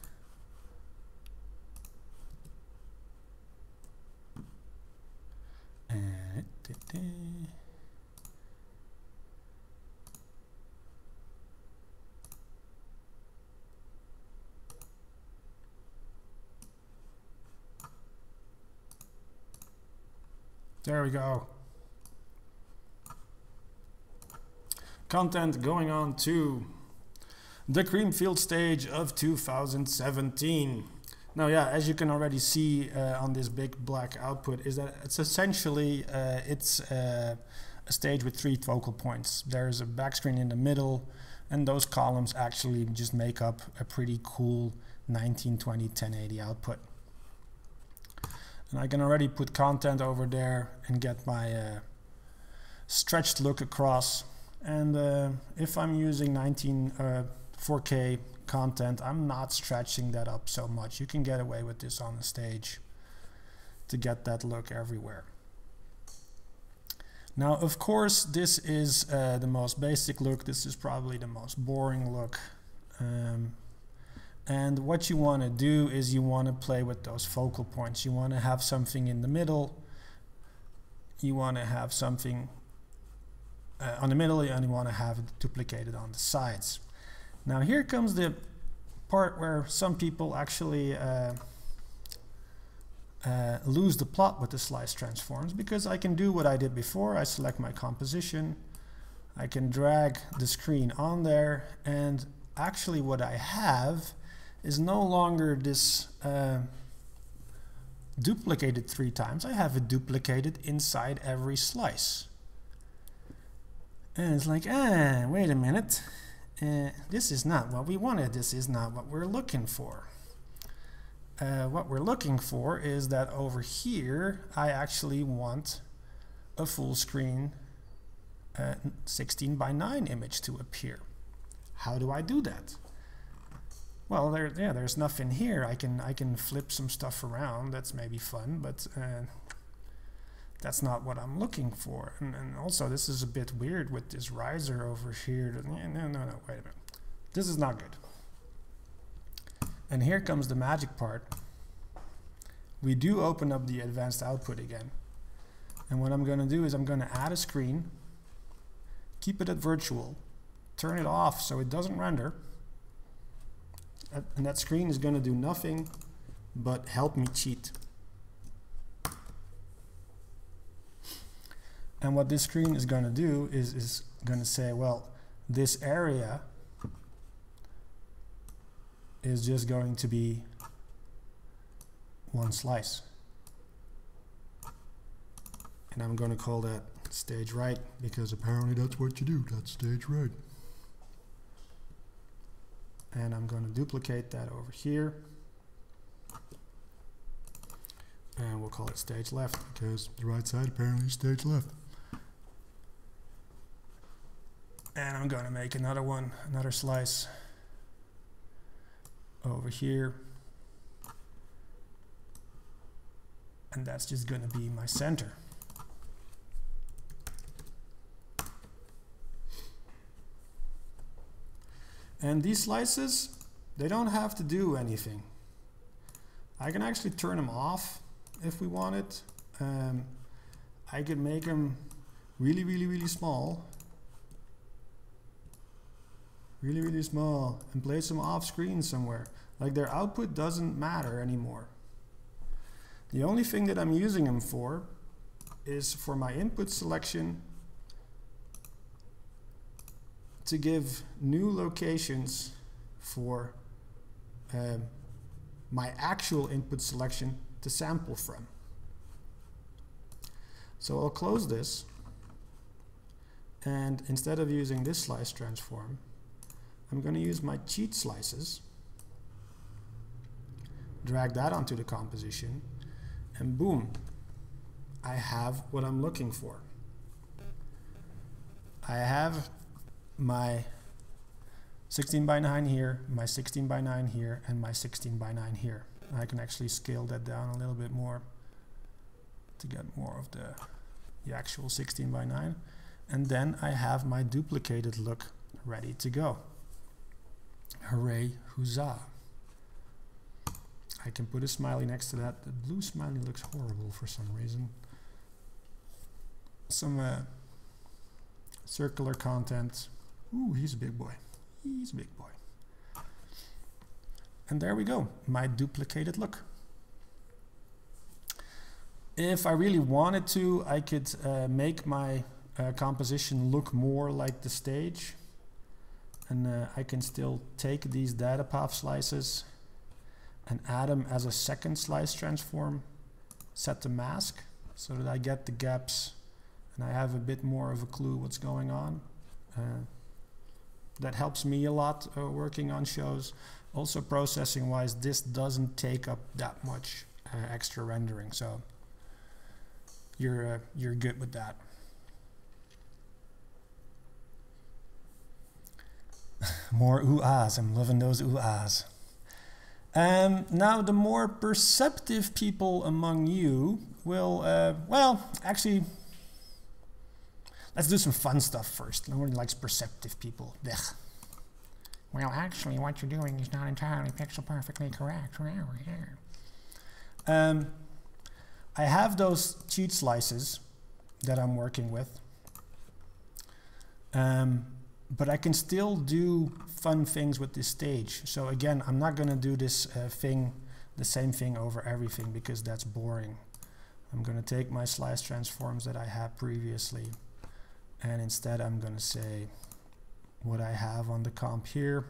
There we go. Content going on to the Creamfield stage of 2017. Now, yeah, as you can already see on this big black output, is that it's essentially a stage with 3 focal points. There's a backscreen in the middle, and those columns actually just make up a pretty cool 1920 1080 output. And I can already put content over there and get my stretched look across. And if I'm using 4K content, I'm not stretching that up so much. You can get away with this on the stage to get that look everywhere. Now, of course, this is the most basic look. This is probably the most boring look. And what you want to do is you want to play with those focal points. You want to have something in the middle. You want to have something on the middle, and you want to have it duplicated on the sides. Now here comes the part where some people actually lose the plot with the slice transforms, because I can do what I did before. I select my composition, I can drag the screen on there, and actually what I have is no longer this duplicated 3 times. I have it duplicated inside every slice. And it's like, wait a minute. This is not what we wanted. This is not what we're looking for. What we're looking for is that over here, I actually want a full screen 16 by 9 image to appear. How do I do that? Well, there's nothing here. I can flip some stuff around. That's maybe fun, but that's not what I'm looking for. And also, this is a bit weird with this riser over here. No, wait a minute. This is not good. And here comes the magic part. We do open up the advanced output again. And what I'm going to do is I'm going to add a screen, keep it at virtual, turn it off so it doesn't render. And that screen is going to do nothing but help me cheat. And what this screen is going to do is going to say, well, this area is just going to be 1 slice. And I'm going to call that stage right, because apparently that's what you do. That's stage right. And I'm going to duplicate that over here. And we'll call it stage left, because the right side apparently is stage left. And I'm going to make another one, another slice over here. And that's just going to be my center. And these slices, they don't have to do anything. I can actually turn them off if we want it. I can make them really small. Really small, and place them off screen somewhere. Like, their output doesn't matter anymore. The only thing that I'm using them for is for my input selection to give new locations for my actual input selection to sample from. So I'll close this, and instead of using this slice transform, I'm going to use my cheat slices, drag that onto the composition, and boom, I have what I'm looking for. I have my 16 by 9 here, my 16 by 9 here, and my 16 by 9 here. I can actually scale that down a little bit more to get more of the actual 16 by 9. And then I have my duplicated look ready to go. Hooray, huzzah. I can put a smiley next to that. The blue smiley looks horrible for some reason. Some circular content. Ooh, he's a big boy. He's a big boy. And there we go, my duplicated look. If I really wanted to, I could make my composition look more like the stage. And I can still take these data path slices and add them as a second slice transform, set the mask so that I get the gaps and I have a bit more of a clue what's going on. That helps me a lot working on shows. Also, processing wise, this doesn't take up that much extra rendering, so you're good with that. More ooh-ahs. I'm loving those ooh-ahs. Now, the more perceptive people among you will, well, actually, let's do some fun stuff first. Nobody likes perceptive people. Blech. Well, actually, what you're doing is not entirely pixel perfectly correct. I have those cheat slices that I'm working with. But I can still do fun things with this stage. So again, I'm not going to do this the same thing over everything, because that's boring. I'm going to take my slice transforms that I had previously, and instead I'm going to say what I have on the comp here.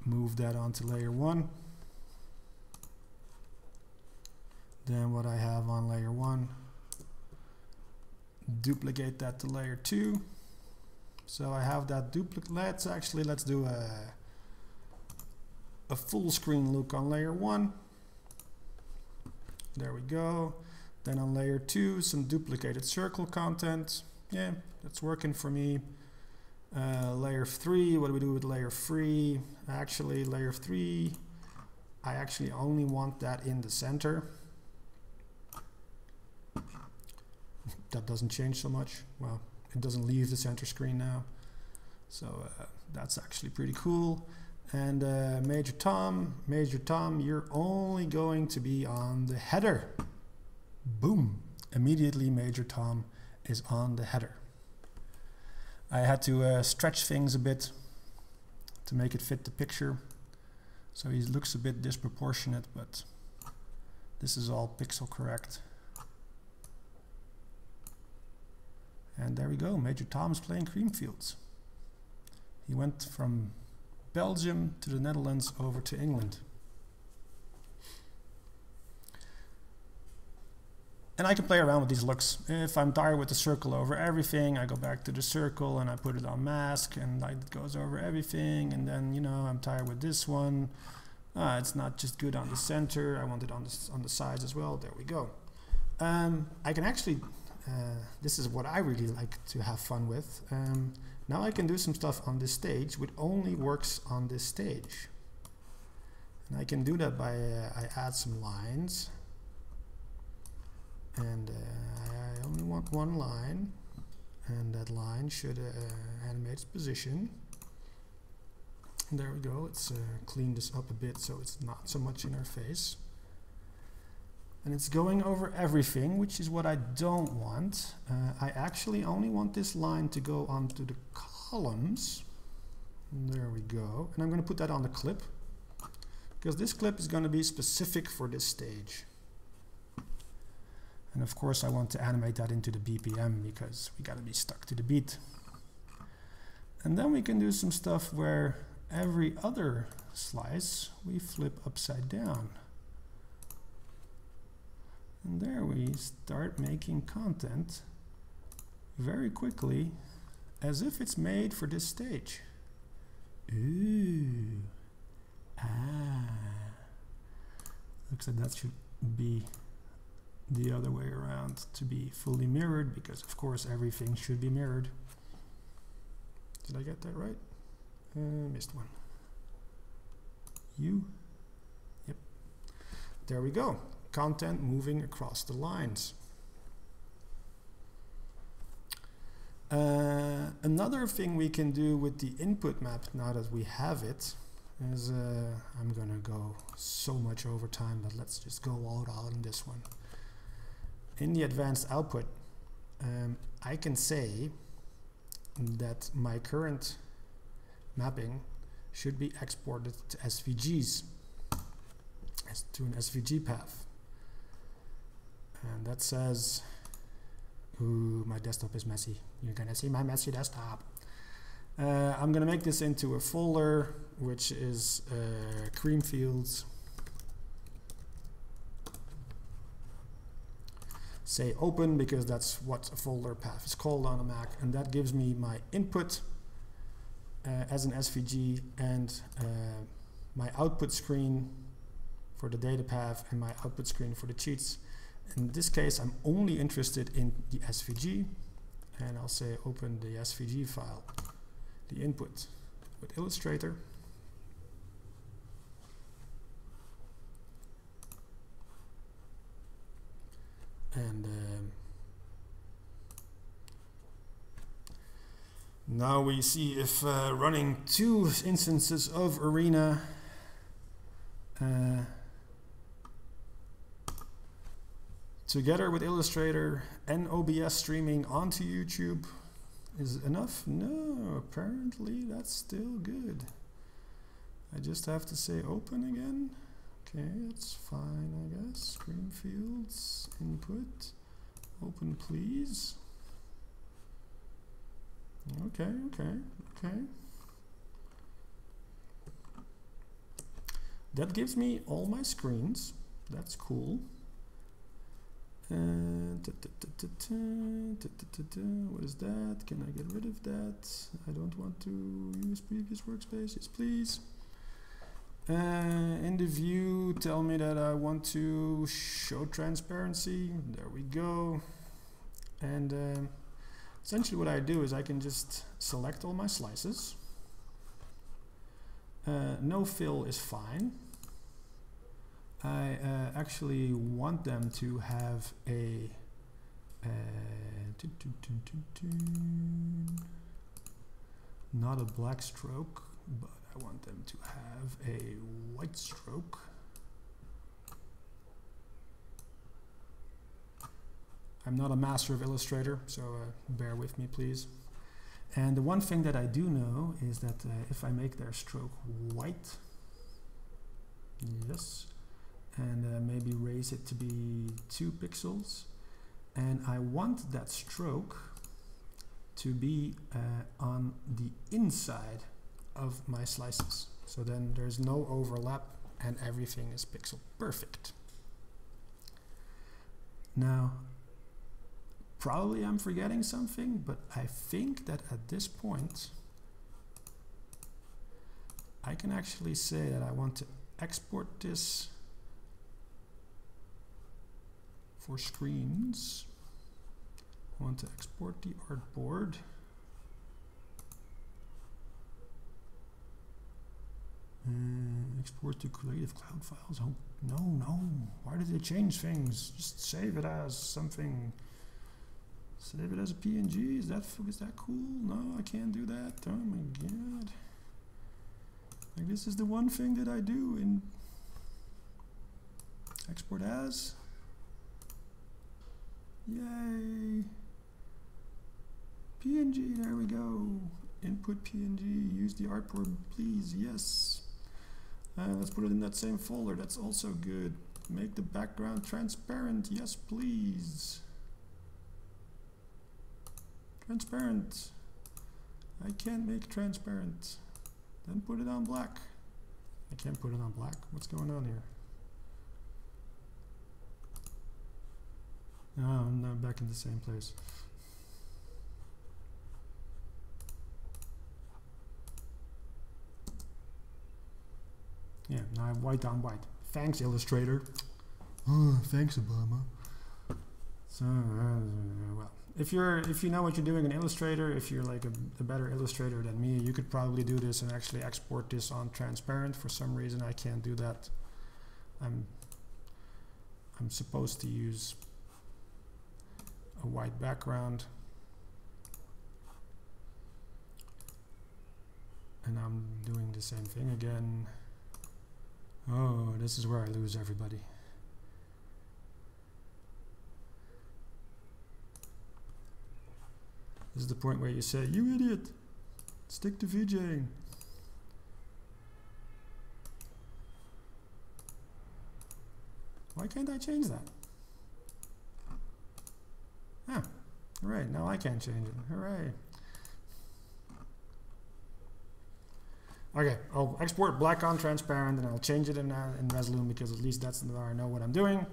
Move that onto layer 1. Then what I have on layer 1, duplicate that to layer 2. So I have that duplicate. Let's do a full screen look on layer 1. There we go. Then on layer 2, some duplicated circle content. Yeah, that's working for me. Layer 3, what do we do with layer 3? Actually, layer 3, I actually only want that in the center. That doesn't change so much. Well, it doesn't leave the center screen now. So that's actually pretty cool. And Major Tom, you're only going to be on the header. Boom. Immediately Major Tom is on the header. I had to stretch things a bit to make it fit the picture. So he looks a bit disproportionate, but this is all pixel correct. And there we go, Major Tom's playing Creamfields. He went from Belgium to the Netherlands over to England. And I can play around with these looks. If I'm tired with the circle over everything, I go back to the circle and I put it on mask and it goes over everything. And then, you know, I'm tired with this one. It's not just good on the center. I want it on the sides as well. There we go. I can actually, this is what I really like to have fun with. Now I can do some stuff on this stage which only works on this stage. And I can do that by, I add some lines. And I only want one line, and that line should animate its position. And there we go. Let's clean this up a bit so it's not so much in our face. And it's going over everything, which is what I don't want. I actually only want this line to go onto the columns. And there we go. And I'm going to put that on the clip, because this clip is going to be specific for this stage. And of course I want to animate that into the BPM because we got to be stuck to the beat. And then we can do some stuff where every other slice we flip upside down. And there we start making content very quickly as if it's made for this stage. Ooh. Ah. Looks like that should be the other way around to be fully mirrored, because of course everything should be mirrored. Did I get that right? Missed one. Yep. There we go. Content moving across the lines. Another thing we can do with the input map, now that we have it, is I'm gonna go so much over time, but let's just go all out on this one. In the advanced output, I can say that my current mapping should be exported to SVGs, to an SVG path. And that says, ooh, my desktop is messy. You're gonna see my messy desktop. I'm gonna make this into a folder, which is Creamfields. Say open, because that's what a folder path is called on a Mac, and that gives me my input as an SVG and my output screen for the data path and my output screen for the cheats. In this case, I'm only interested in the SVG, and I'll say open the SVG file, the input with Illustrator. And now we see if running 2 instances of Arena together with Illustrator and OBS streaming onto YouTube is enough. No, apparently that's still good. I just have to say open again. Okay, that's fine, I guess. Creamfields, input, Open, please. Okay, okay, okay. That gives me all my screens. That's cool. What is that? Can I get rid of that? I don't want to use previous workspace. Yes, please. In the view, tell me that I want to show transparency. There we go. And essentially what I do is I can just select all my slices. No fill is fine. I actually want them to have a not a black stroke, but I want them to have a white stroke. I'm not a master of Illustrator, so bear with me, please. And the one thing that I do know is that if I make their stroke white, yes, and maybe raise it to be 2 pixels, and I want that stroke to be on the inside of my slices. So then there's no overlap and everything is pixel perfect. Now, probably I'm forgetting something, but I think that at this point I can actually say that I want to export this for screens. I want to export the artboard. Export to Creative Cloud files. Oh, no. Why did they change things? Just save it as something. Save it as a PNG. Is that cool? No, I can't do that. Oh my god. Like, this is the one thing that I do in export as. Yay. PNG, there we go. Input PNG, use the artboard, please, yes. Let's put it in that same folder, that's also good. Make the background transparent, yes please. Transparent. I can't make transparent. Then put it on black. I can't put it on black. What's going on here? No, I'm not back in the same place. Yeah, now I have white on white. Thanks, Illustrator. Oh, thanks, Obama. So, well, if you know what you're doing in Illustrator, if you're like a better illustrator than me, you could probably do this and actually export this on transparent. For some reason, I can't do that. I'm supposed to use a white background, and I'm doing the same thing again. Oh, this is where I lose everybody. This is the point where you say, you idiot, stick to VJing. Why can't I change that? Ah, hooray, now I can't change it, hooray. Okay, I'll export black on transparent and I'll change it in Resolume because at least that's where I know what I'm doing.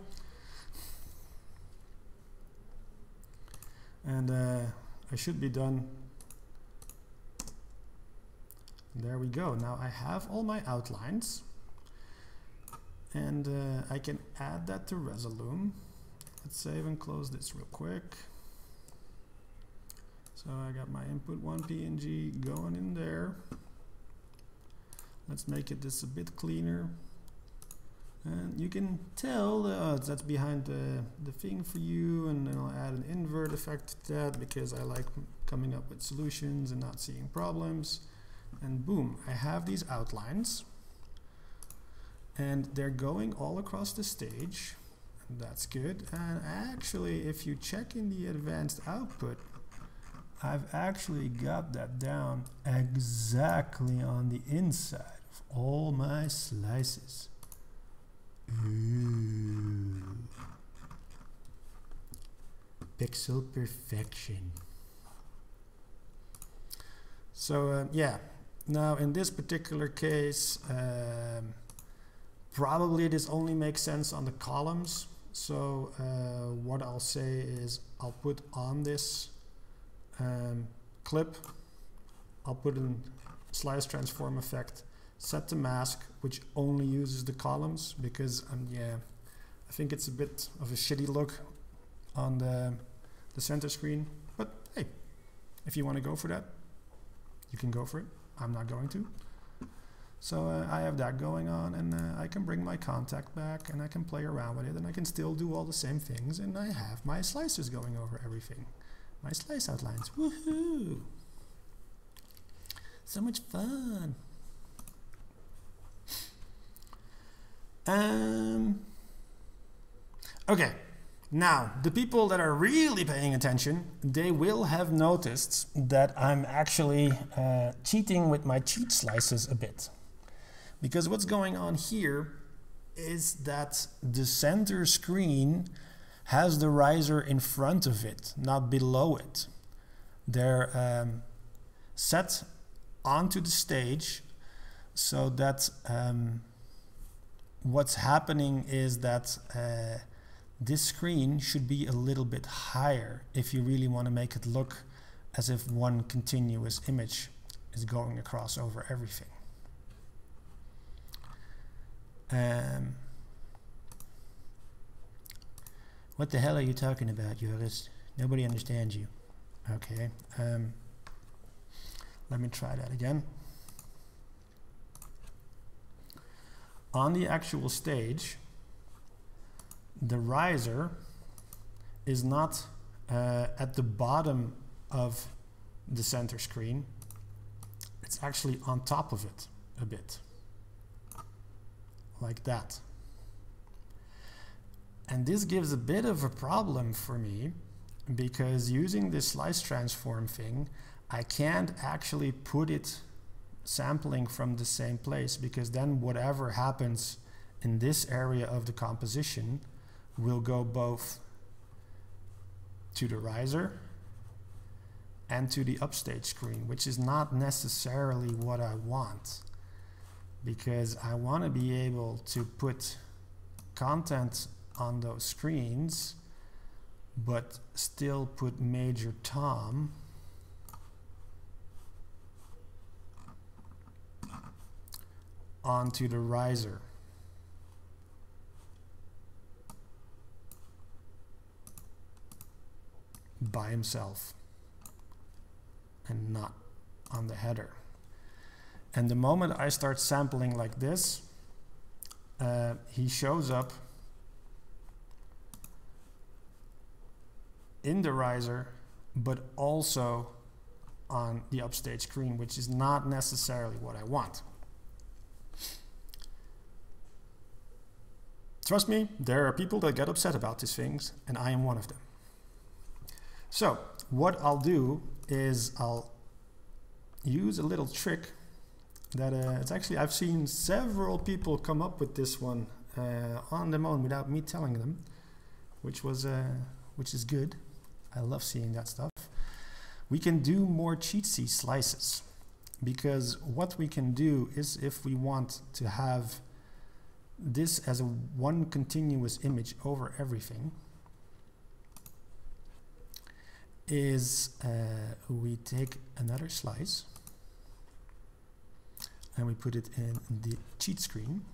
And I should be done. There we go. Now I have all my outlines and I can add that to Resolume. Let's save and close this real quick. So I got my input 1 PNG going in there. Let's make it this a bit cleaner. And you can tell that's behind the thing for you, and then I'll add an invert effect to that because I like coming up with solutions and not seeing problems. And boom, I have these outlines and they're going all across the stage. That's good. And actually, if you check in the advanced output, I've actually got that down exactly on the inside of all my slices. Ooh. Pixel perfection. So yeah, now in this particular case, probably this only makes sense on the columns. So what I'll say is I'll put on this clip, I'll put in slice transform effect, set the mask, which only uses the columns, because yeah, I think it's a bit of a shitty look on the center screen. But hey, if you want to go for that, you can go for it. I'm not going to. So I have that going on, and I can bring my contact back, and I can play around with it, and I can still do all the same things, and I have my slices going over everything. My slice outlines. Woohoo! So much fun. Okay, now the people that are really paying attention, they will have noticed that I'm actually cheating with my cheat slices a bit. Because what's going on here is that the center screen has the riser in front of it, not below it. They're set onto the stage so that what's happening is that this screen should be a little bit higher if you really want to make it look as if one continuous image is going across over everything. What the hell are you talking about, Joris? Nobody understands you. Okay. Let me try that again. On the actual stage, the riser is not at the bottom of the center screen. It's actually on top of it a bit. Like that. And this gives a bit of a problem for me, because using this slice transform thing, I can't actually put it sampling from the same place, because then whatever happens in this area of the composition will go both to the riser and to the upstage screen, which is not necessarily what I want, because I want to be able to put content on those screens but still put Major Tom onto the riser. By himself and not on the header. And the moment I start sampling like this, he shows up in the riser, but also on the upstage screen, which is not necessarily what I want. Trust me, there are people that get upset about these things, and I am one of them. So what I'll do is I'll use a little trick that it's actually, I've seen several people come up with this one on their own without me telling them, which is good. I love seeing that stuff. We can do more cheatsy slices, because what we can do is, if we want to have this as a one continuous image over everything, is we take another slice and we put it in the cheat screen,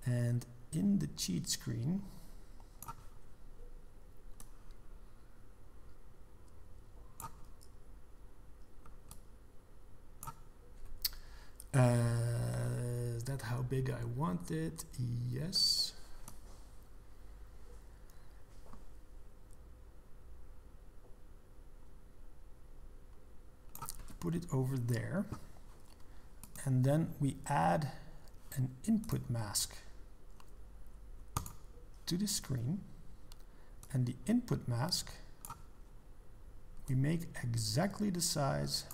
and in the cheat screen is that how big I want it? Yes. Put it over there, and then we add an input mask to the screen, and the input mask we make exactly the size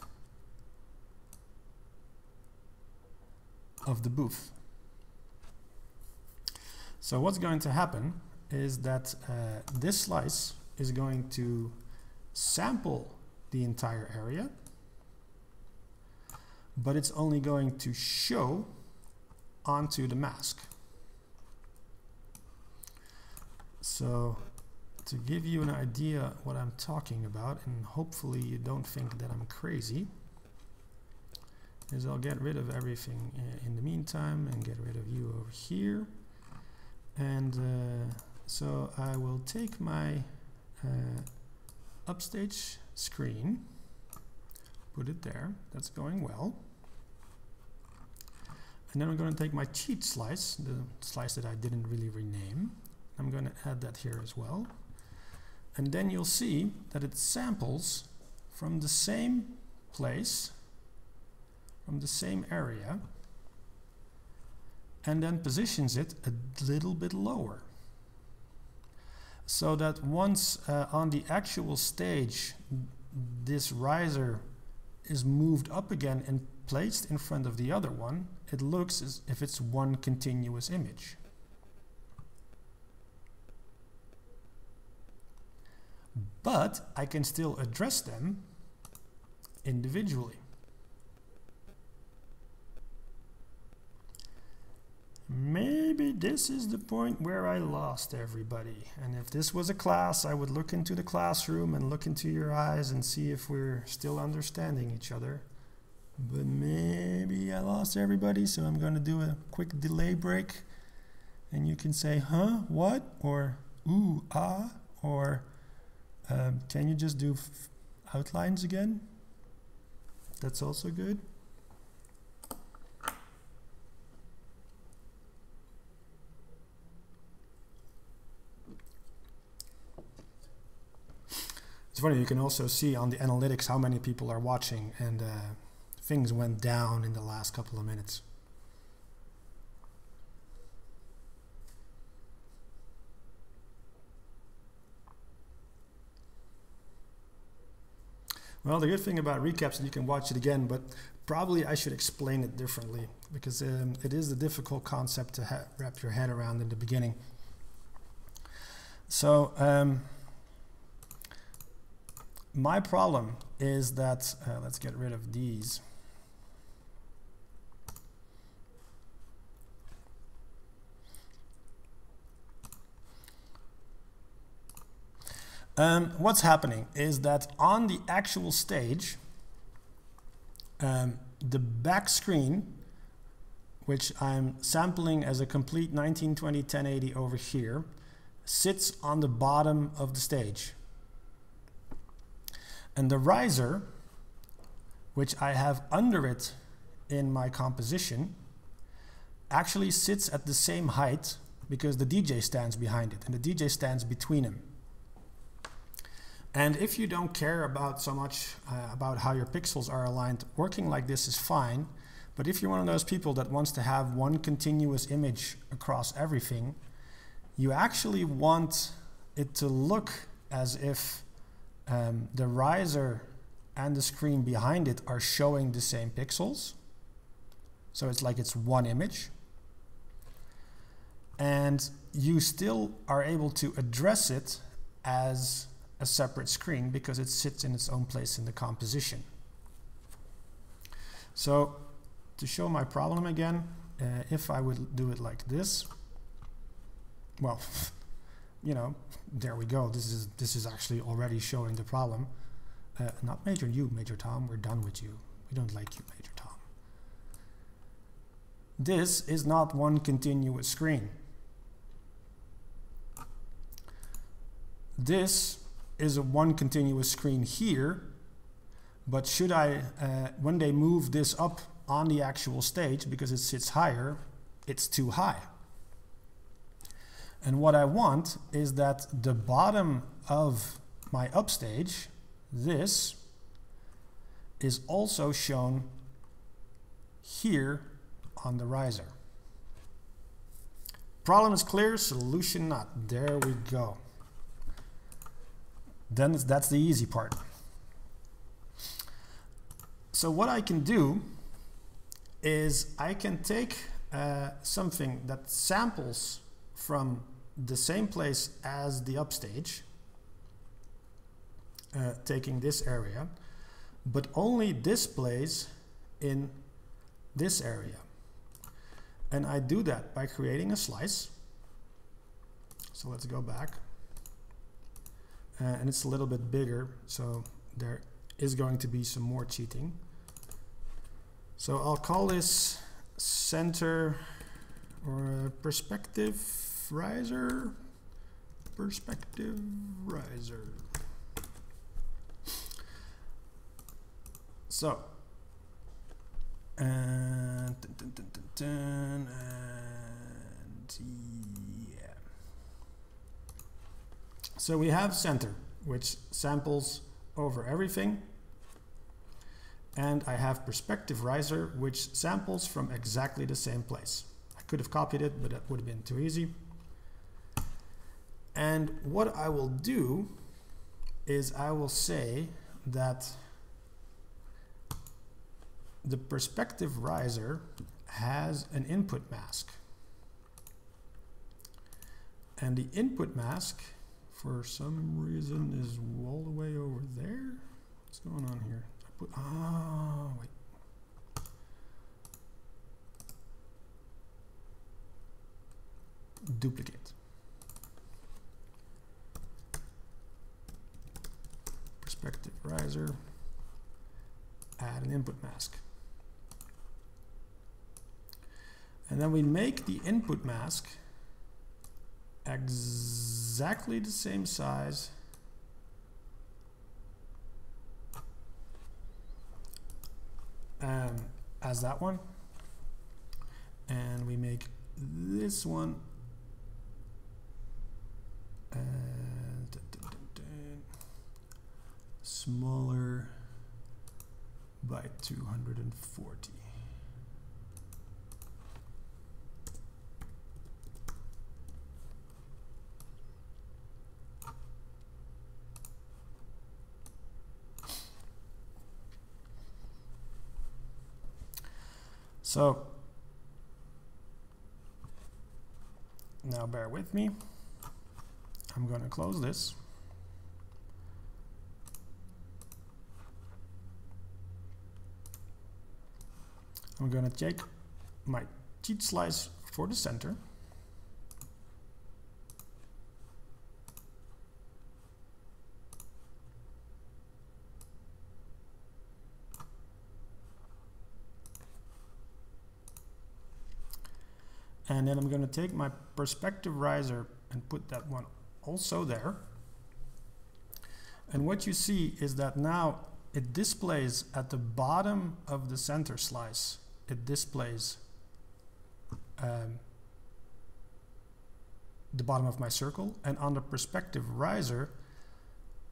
of the booth. So what's going to happen is that this slice is going to sample the entire area, but it's only going to show onto the mask. So to give you an idea what I'm talking about, and hopefully you don't think that I'm crazy, is I'll get rid of everything in the meantime and get rid of you over here. And so I will take my upstage screen, put it there, that's going well. And then I'm going to take my cheat slice, the slice that I didn't really rename. I'm going to add that here as well. And then you'll see that it samples from the same place, from the same area, and then positions it a little bit lower. So that once on the actual stage this riser is moved up again and placed in front of the other one, it looks as if it's one continuous image. But I can still address them individually. Maybe this is the point where I lost everybody. And if this was a class, I would look into the classroom and look into your eyes and see if we're still understanding each other. But maybe I lost everybody, so I'm going to do a quick delay break. And you can say, huh, what? Or, ooh, ah, or can you just do outlines again? That's also good. It's funny, you can also see on the analytics how many people are watching, and things went down in the last couple of minutes. Well, the good thing about recaps is you can watch it again, but probably I should explain it differently, because it is a difficult concept to wrap your head around in the beginning. So my problem is that, let's get rid of these. What's happening is that on the actual stage, the back screen, which I'm sampling as a complete 1920 1080 over here, sits on the bottom of the stage. And the riser, which I have under it in my composition, actually sits at the same height because the DJ stands behind it and the DJ stands between them. And if you don't care about so much about how your pixels are aligned, working like this is fine. But if you're one of those people that wants to have one continuous image across everything, you actually want it to look as if the riser and the screen behind it are showing the same pixels. So it's like it's one image. And you still are able to address it as a separate screen because it sits in its own place in the composition. So to show my problem again, if I would do it like this, well, you know, there we go. This is actually already showing the problem. Not Major you, Major Tom. We're done with you. We don't like you, Major Tom. This is not one continuous screen. This is a one continuous screen here, but should I, when they move this up on the actual stage, because it sits higher, it's too high. And what I want is that the bottom of my upstage, this, is also shown here on the riser. Problem is clear, solution not. There we go. Then that's the easy part. So what I can do is I can take something that samples from the same place as the upstage, taking this area, but only displays in this area. And I do that by creating a slice. So let's go back. And it's a little bit bigger, so there is going to be some more cheating. So I'll call this center or perspective riser. Perspective riser. So, and yeah. So we have center, which samples over everything. And I have perspective riser, which samples from exactly the same place. I could have copied it, but that would have been too easy. And what I will do is I will say that the perspective riser has an input mask. And the input mask, for some reason, is all the way over there. What's going on here? Wait. Duplicate. Perspective riser. Add an input mask. And then we make the input mask exactly the same size as that one. And we make this one smaller by 240. So now bear with me. I'm going to close this. I'm going to take my cheat slice for the center. And then I'm going to take my perspective riser and put that one also there. And what you see is that now it displays at the bottom of the center slice, it displays the bottom of my circle, and on the perspective riser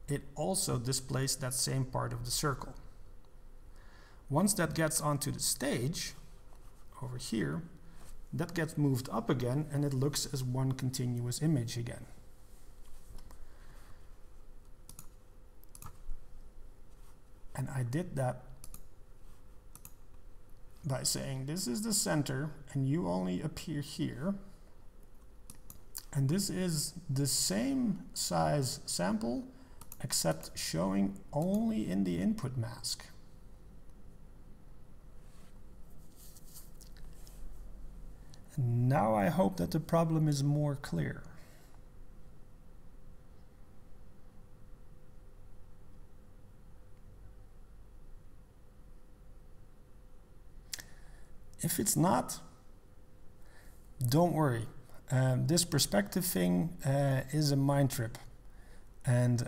it also displays that same part of the circle. Once that gets onto the stage over here, that gets moved up again and it looks as one continuous image again. And I did that by saying this is the center and you only appear here. And this is the same size sample except showing only in the input mask. Now I hope that the problem is more clear. If it's not, don't worry. This perspective thing is a mind trip. And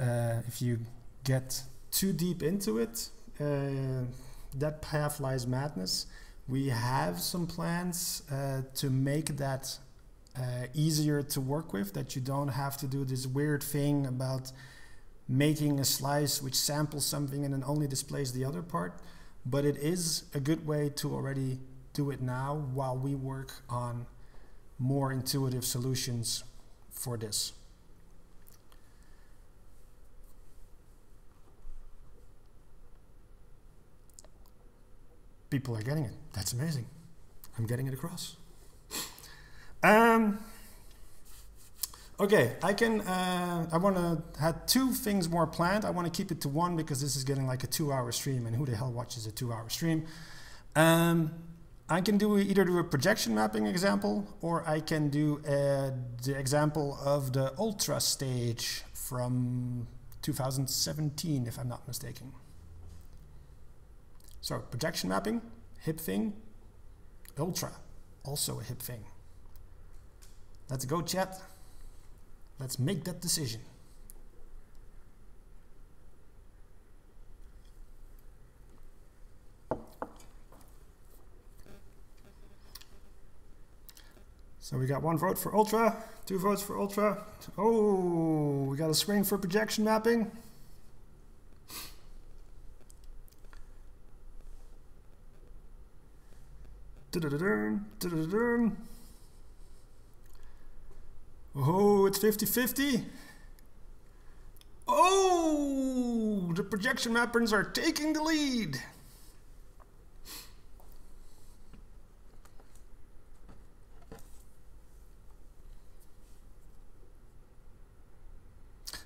if you get too deep into it, that path lies madness. We have some plans to make that easier to work with, that you don't have to do this weird thing about making a slice which samples something and then only displays the other part. But it is a good way to already do it now while we work on more intuitive solutions for this. People are getting it. That's amazing. I'm getting it across. Okay, I want to have two things more planned. I want to keep it to one because this is getting like a 2-hour stream, and who the hell watches a 2-hour stream? I can either do a projection mapping example, or I can do the example of the Ultra stage from 2017, if I'm not mistaken. So projection mapping, hip thing. Ultra, also a hip thing. Let's go, chat. Let's make that decision. So we got 1 vote for Ultra, 2 votes for Ultra. Oh, we got a swing for projection mapping. Oh, it's 50-50. Oh, the projection mappers are taking the lead.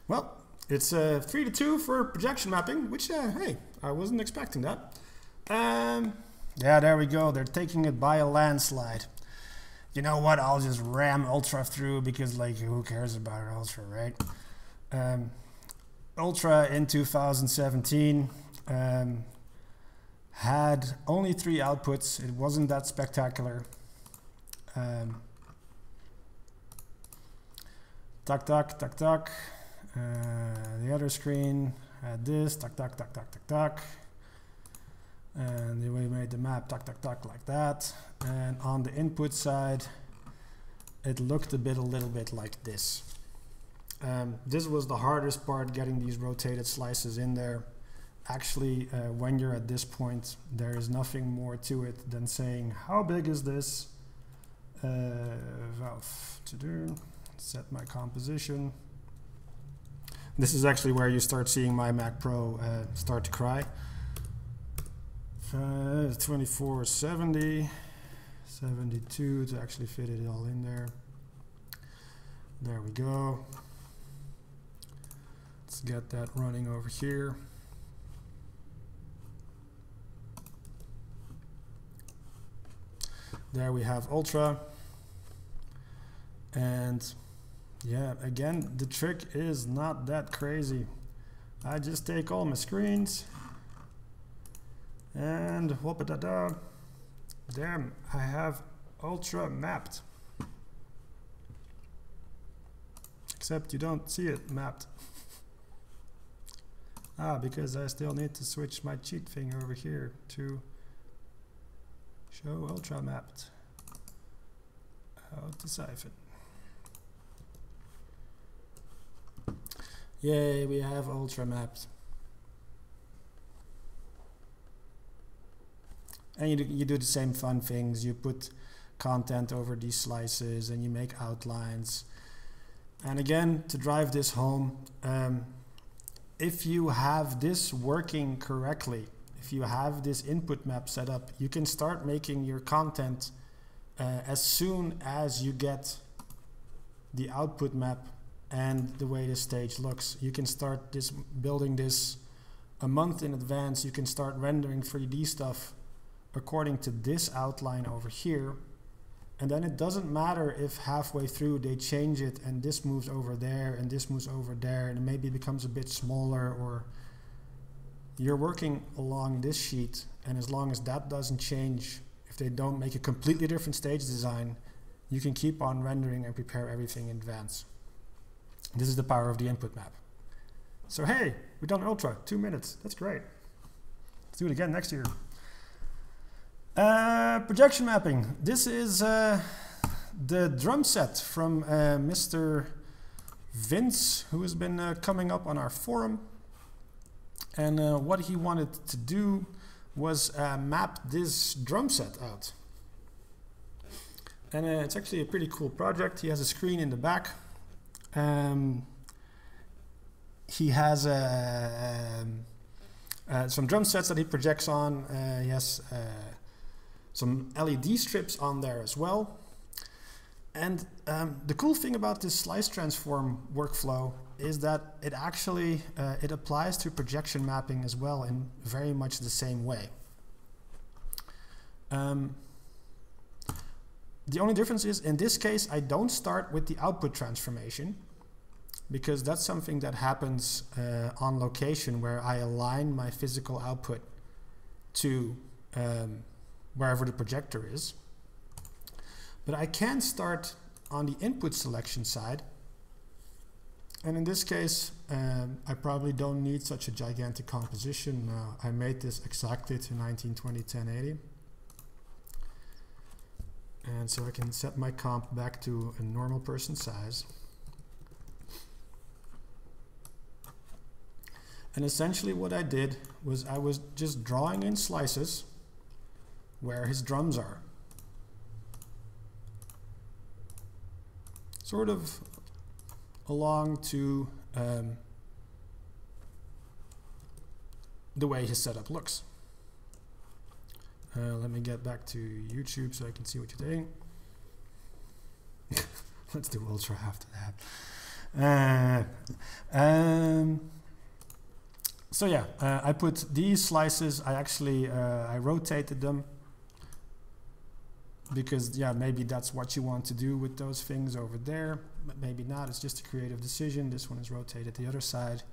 Well, it's 3-2 for projection mapping, which, hey, I wasn't expecting that. Yeah, there we go. They're taking it by a landslide. You know what? I'll just ram Ultra through because, like, who cares about Ultra, right? Ultra in 2017 had only 3 outputs. It wasn't that spectacular. Tuck, tuck, tuck, tuck. The other screen had this, tuck, tuck, tuck, tuck, tuck, tuck. And then we made the map tuck, tuck, tuck like that. And on the input side, it looked a little bit like this. This was the hardest part, getting these rotated slices in there. Actually, when you're at this point, there is nothing more to it than saying, how big is this? Valve to do, set my composition. This is actually where you start seeing my Mac Pro start to cry. 2470, 72 to actually fit it all in there. There we go. Let's get that running over here. There we have Ultra. And yeah, again, the trick is not that crazy. I just take all my screens and whoop it da. Damn, I have Ultra mapped. Except you don't see it mapped. Because I still need to switch my cheat thing over here to show Ultra mapped. How to Syphon. Yay, we have Ultra mapped. And you do the same fun things. You put content over these slices and you make outlines. And again, to drive this home, if you have this working correctly, if you have this input map set up, you can start making your content as soon as you get the output map and the way the stage looks. You can start building this a month in advance. You can start rendering 3D stuff according to this outline over here. And then it doesn't matter if halfway through they change it and this moves over there and this moves over there and maybe it becomes a bit smaller, or you're working along this sheet, and as long as that doesn't change, if they don't make a completely different stage design, you can keep on rendering and prepare everything in advance. This is the power of the input map. So hey, we've done Ultra, 2 minutes, that's great. Let's do it again next year. Projection mapping. This is the drum set from Mr. Vince, who has been coming up on our forum. And what he wanted to do was map this drum set out. And it's actually a pretty cool project. He has a screen in the back. He has some drum sets that he projects on. He has some LED strips on there as well. And the cool thing about this slice transform workflow is that it actually it applies to projection mapping as well in very much the same way. The only difference is, in this case, I don't start with the output transformation, because that's something that happens on location, where I align my physical output to wherever the projector is. But I can start on the input selection side. And in this case, I probably don't need such a gigantic composition. I made this exactly to 1920 1080. And so I can set my comp back to a normal person size. And essentially what I did was I was just drawing in slices where his drums are. Sort of along to the way his setup looks. Let me get back to YouTube so I can see what you're doing. Let's do Ultra after that. So yeah, I put these slices, I actually I rotated them, because yeah, maybe that's what you want to do with those things over there, but maybe not. It's just a creative decision. This one is rotated the other side,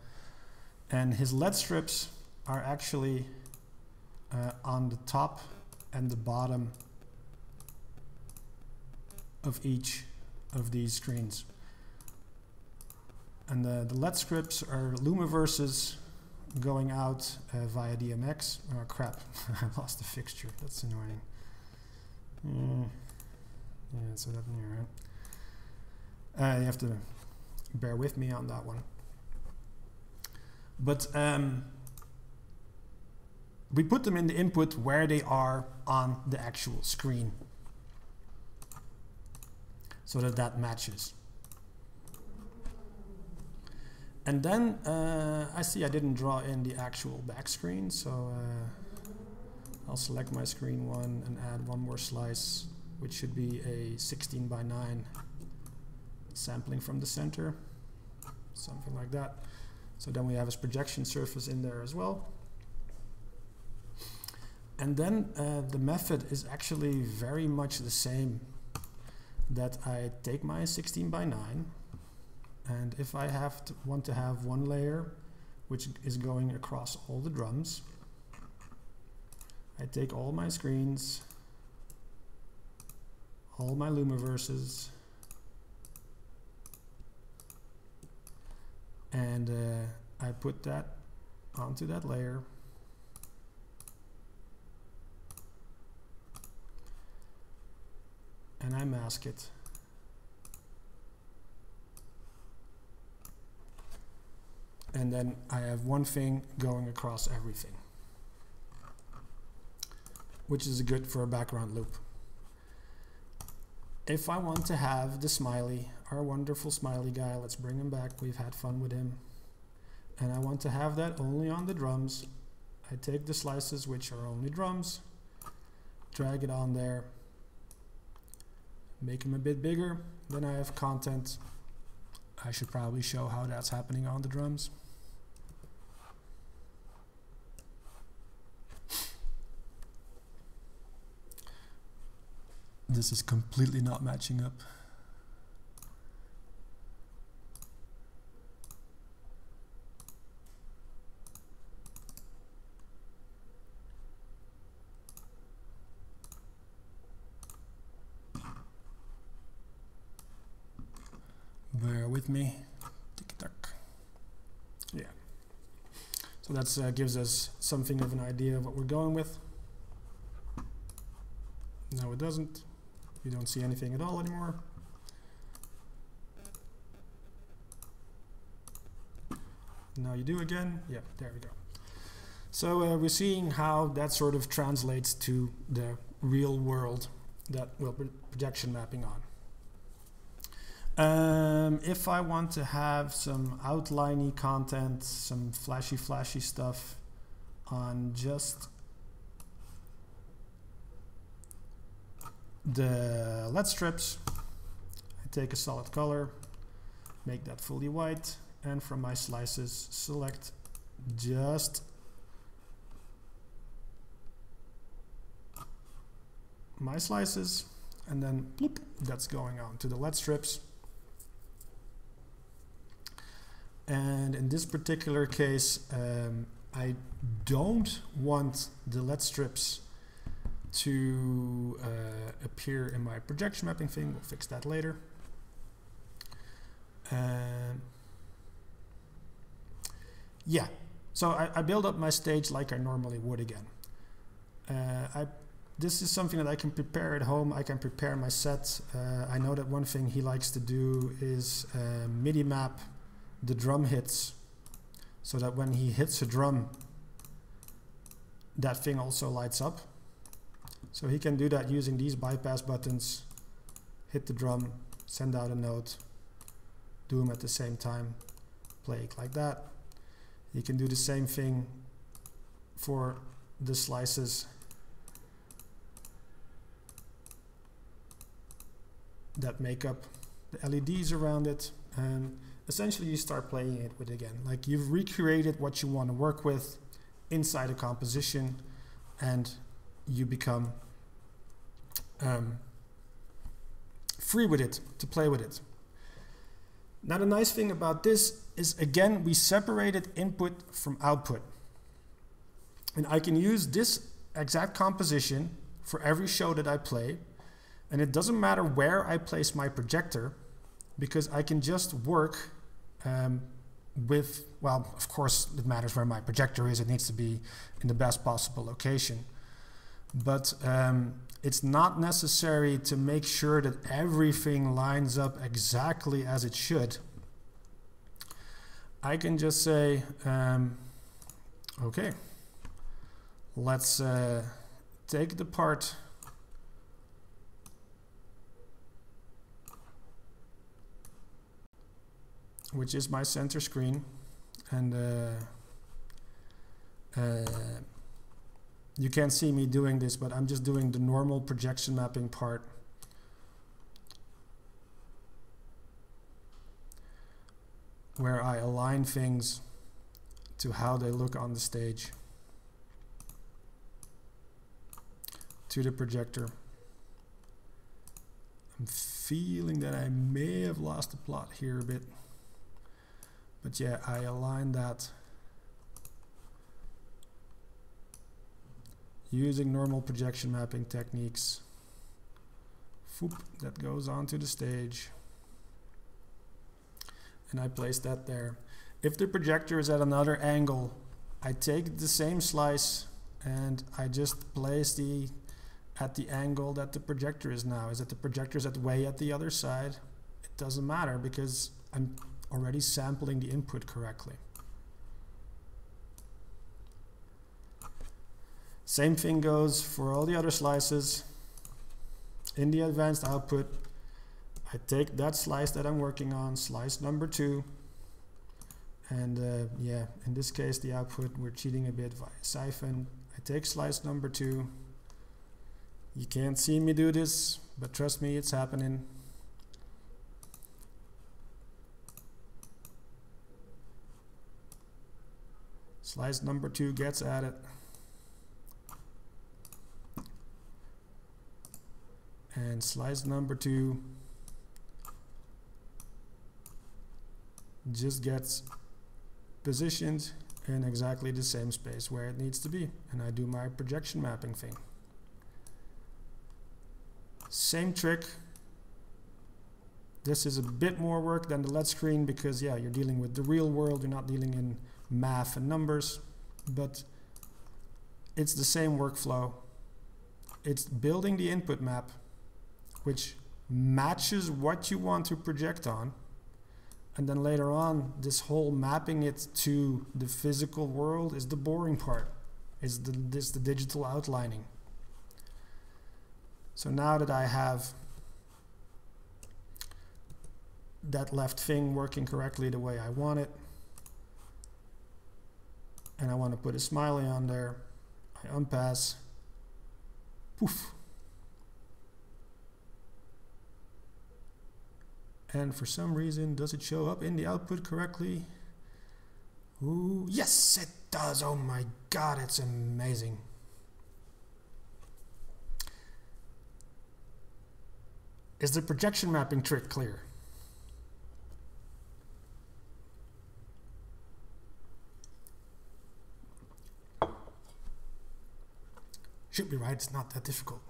and his LED strips are actually on the top and the bottom of each of these screens. And the LED strips are Lumiverses going out via DMX. Oh crap, I lost the fixture, that's annoying. Yeah, so that, right. You have to bear with me on that one. But we put them in the input where they are on the actual screen, so that that matches. And then I see I didn't draw in the actual back screen, so I'll select my screen one and add one more slice, which should be a 16:9 sampling from the center, something like that. So then we have his projection surface in there as well. And then the method is actually very much the same, that I take my 16:9, and if I want to have one layer which is going across all the drums, I take all my screens, all my Lumiverses, and I put that onto that layer. And I mask it. And then I have one thing going across everything, which is good for a background loop. If I want to have the smiley, our wonderful smiley guy, let's bring him back, we've had fun with him, and I want to have that only on the drums, I take the slices which are only drums, drag it on there, make them a bit bigger, then I have content. I should probably show how that's happening on the drums. This is completely not matching up. Bear with me. Tick-tock. Yeah. So that gives us something of an idea of what we're going with. No, it doesn't. You don't see anything at all anymore. Now you do again. Yeah, there we go. So we're seeing how that sort of translates to the real world that we're projection mapping on. If I want to have some outliney content, some flashy stuff on just the LED strips, take a solid color, make that fully white, and from my slices select just my slices, and then bloop, that's going on to the LED strips. And in this particular case, I don't want the LED strips to appear in my projection mapping thing. We'll fix that later. Yeah, so I build up my stage like I normally would again. This is something that I can prepare at home. I can prepare my set. I know that one thing he likes to do is MIDI map the drum hits, so that when he hits a drum, that thing also lights up. So he can do that using these bypass buttons, hit the drum, send out a note, do them at the same time, play it like that. You can do the same thing for the slices that make up the LEDs around it, and essentially you start playing it with again. Like, you've recreated what you want to work with inside a composition, and you become free with it, to play with it. Now the nice thing about this is, again, we separated input from output. And I can use this exact composition for every show that I play, and it doesn't matter where I place my projector, because I can just work with, well, of course it matters where my projector is. It needs to be in the best possible location. But it's not necessary to make sure that everything lines up exactly as it should. I can just say, okay, let's take the part which is my center screen, and you can't see me doing this, but I'm just doing the normal projection mapping part. Where I align things to how they look on the stage to the projector. I'm feeling that I may have lost the plot here a bit. But yeah, I align that using normal projection mapping techniques. Foop, that goes onto the stage. And I place that there. If the projector is at another angle, I take the same slice and I just place at the angle that the projector is now. Is that the projector is way at the other side? It doesn't matter, because I'm already sampling the input correctly. Same thing goes for all the other slices. In the advanced output, I take that slice that I'm working on, slice number 2, and yeah, in this case the output, we're cheating a bit via Syphon. I take slice number 2. You can't see me do this, but trust me, it's happening. Slice number 2 gets added. And slice number 2 just gets positioned in exactly the same space where it needs to be. And I do my projection mapping thing. Same trick. This is a bit more work than the LED screen, because yeah, you're dealing with the real world, you're not dealing in math and numbers, but it's the same workflow. It's building the input map, which matches what you want to project on, and then later on, this whole mapping it to the physical world is the boring part. It's the digital outlining. So now that I have that left thing working correctly the way I want it, and I want to put a smiley on there, I unpass, poof. And for some reason, does it show up in the output correctly? Ooh, yes, it does. Oh my God, it's amazing. Is the projection mapping trick clear? Should be right, it's not that difficult.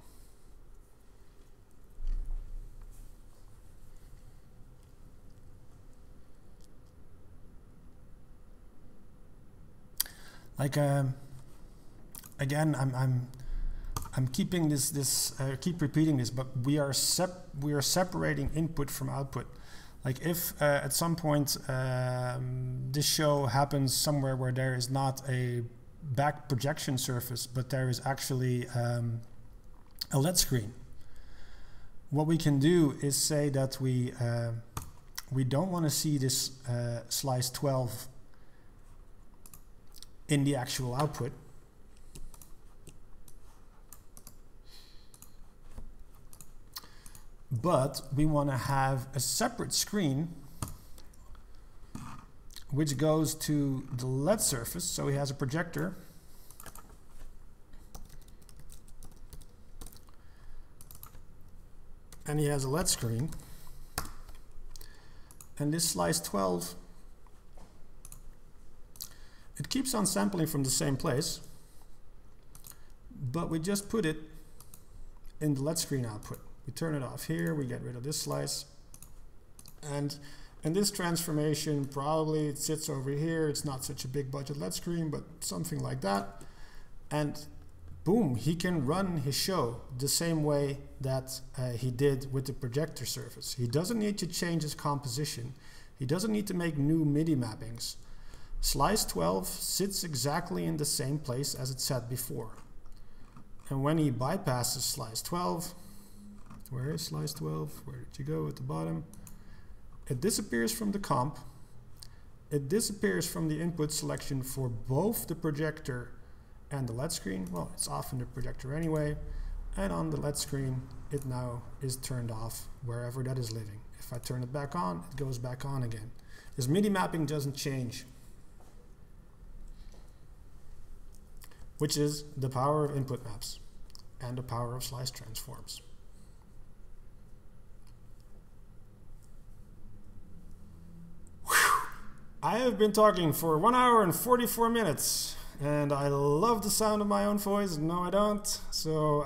Like again, I'm keeping this keep repeating this, but we are separating input from output. Like if at some point this show happens somewhere where there is not a back projection surface, but there is actually a LED screen. What we can do is say that we don't want to see this slice 12 in the actual output. But we want to have a separate screen which goes to the LED surface. So he has a projector. And he has a LED screen. And this slice 12, it keeps on sampling from the same place, but we just put it in the LED screen output. We turn it off here, we get rid of this slice, and in this transformation probably it sits over here. It's not such a big budget LED screen, but something like that, and boom, he can run his show the same way that he did with the projector surface. He doesn't need to change his composition. He doesn't need to make new MIDI mappings. Slice 12 sits exactly in the same place as it sat before. And when he bypasses slice 12, where is slice 12? Where did you go at the bottom? It disappears from the comp. It disappears from the input selection for both the projector and the LED screen. Well, it's off in the projector anyway. And on the LED screen, it now is turned off wherever that is living. If I turn it back on, it goes back on again. This MIDI mapping doesn't change, which is the power of input maps and the power of slice transforms. I have been talking for 1 hour and 44 minutes, and I love the sound of my own voice. No, I don't. So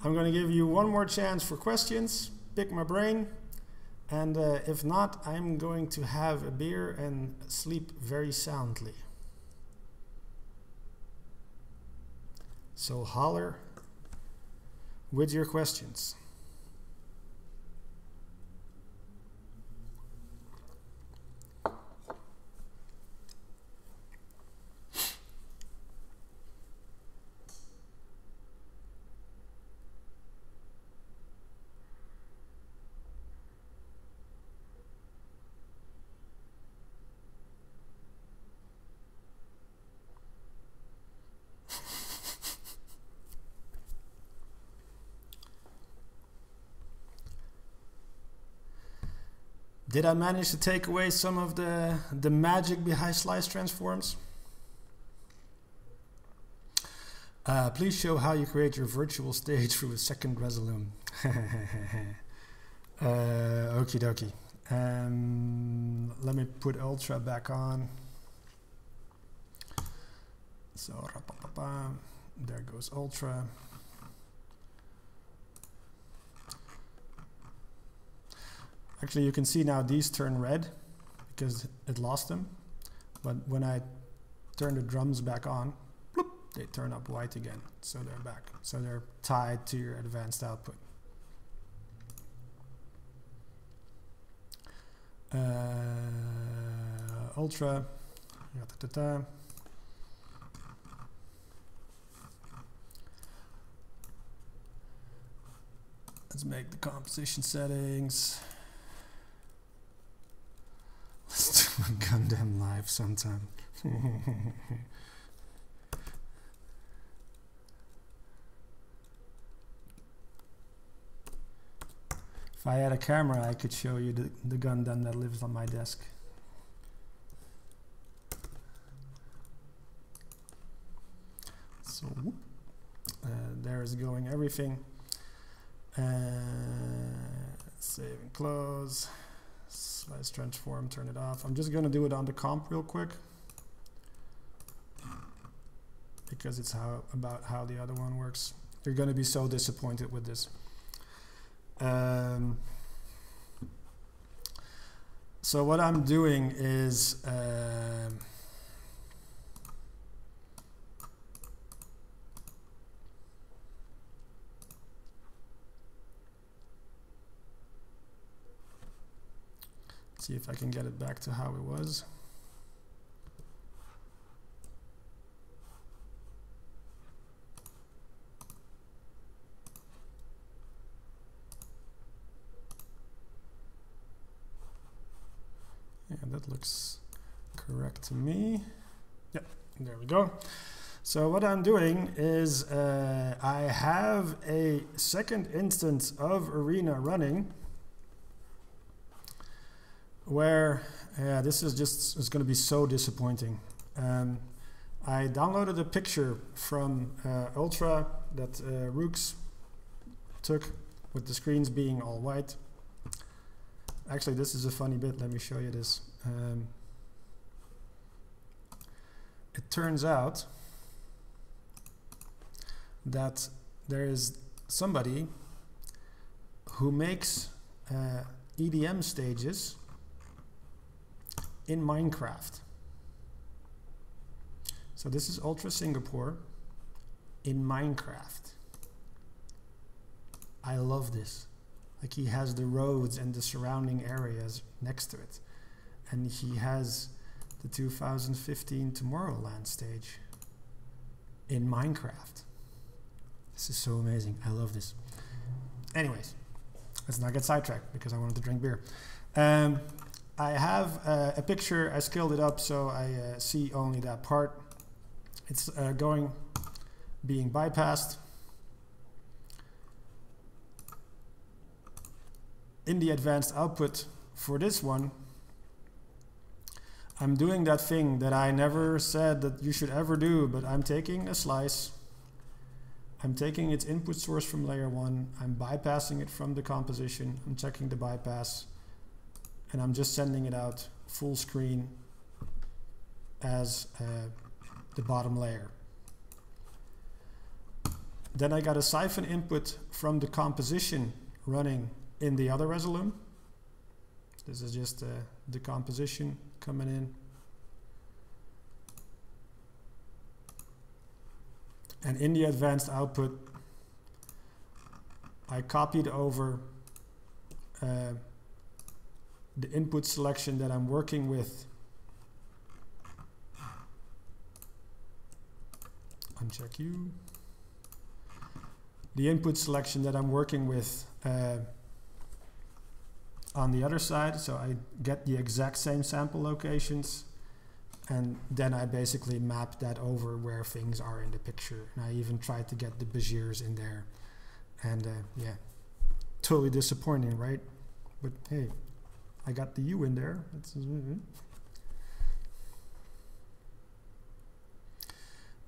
I'm going to give you one more chance for questions. Pick my brain. And if not, I'm going to have a beer and sleep very soundly. So holler with your questions. Did I manage to take away some of the magic behind slice transforms? Please show how you create your virtual stage through a second Resolume. Okie dokie. Let me put Ultra back on. So, there goes Ultra. Actually, you can see now these turn red because it lost them. But when I turn the drums back on, bloop, they turn up white again. So they're back. So they're tied to your advanced output. Ultra. Let's make the composition settings. Let's do a Gundam live sometime. If I had a camera, I could show you the Gundam that lives on my desk. So there is going everything. Save and close. Slice transform, turn it off. I'm just going to do it on the comp real quick, because it's about how the other one works. You're going to be so disappointed with this. So what I'm doing is see if I can get it back to how it was. Yeah, that looks correct to me. Yep, there we go. So what I'm doing is I have a second instance of Arena running where this is just, it's going to be so disappointing. I downloaded a picture from Ultra that Rooks took with the screens being all white. Actually, this is a funny bit. Let me show you this. It turns out that there is somebody who makes EDM stages in Minecraft. So this is Ultra Singapore in Minecraft. I love this. Like, he has the roads and the surrounding areas next to it. And he has the 2015 Tomorrowland stage in Minecraft. This is so amazing. I love this. Anyways, let's not get sidetracked because I wanted to drink beer. I have a picture. I scaled it up so I see only that part. It's being bypassed. In the advanced output for this one, I'm doing that thing that I never said that you should ever do, but I'm taking a slice, I'm taking its input source from layer 1, I'm bypassing it from the composition, I'm checking the bypass, and I'm just sending it out full screen as the bottom layer. Then I got a Syphon input from the composition running in the other Resolume. This is just the composition coming in. And in the advanced output, I copied over the input selection that I'm working with. Uncheck you. The input selection that I'm working with on the other side, so I get the exact same sample locations, and then I basically map that over where things are in the picture. And I even tried to get the Beziers in there, and yeah, totally disappointing, right? But hey, I got the U in there.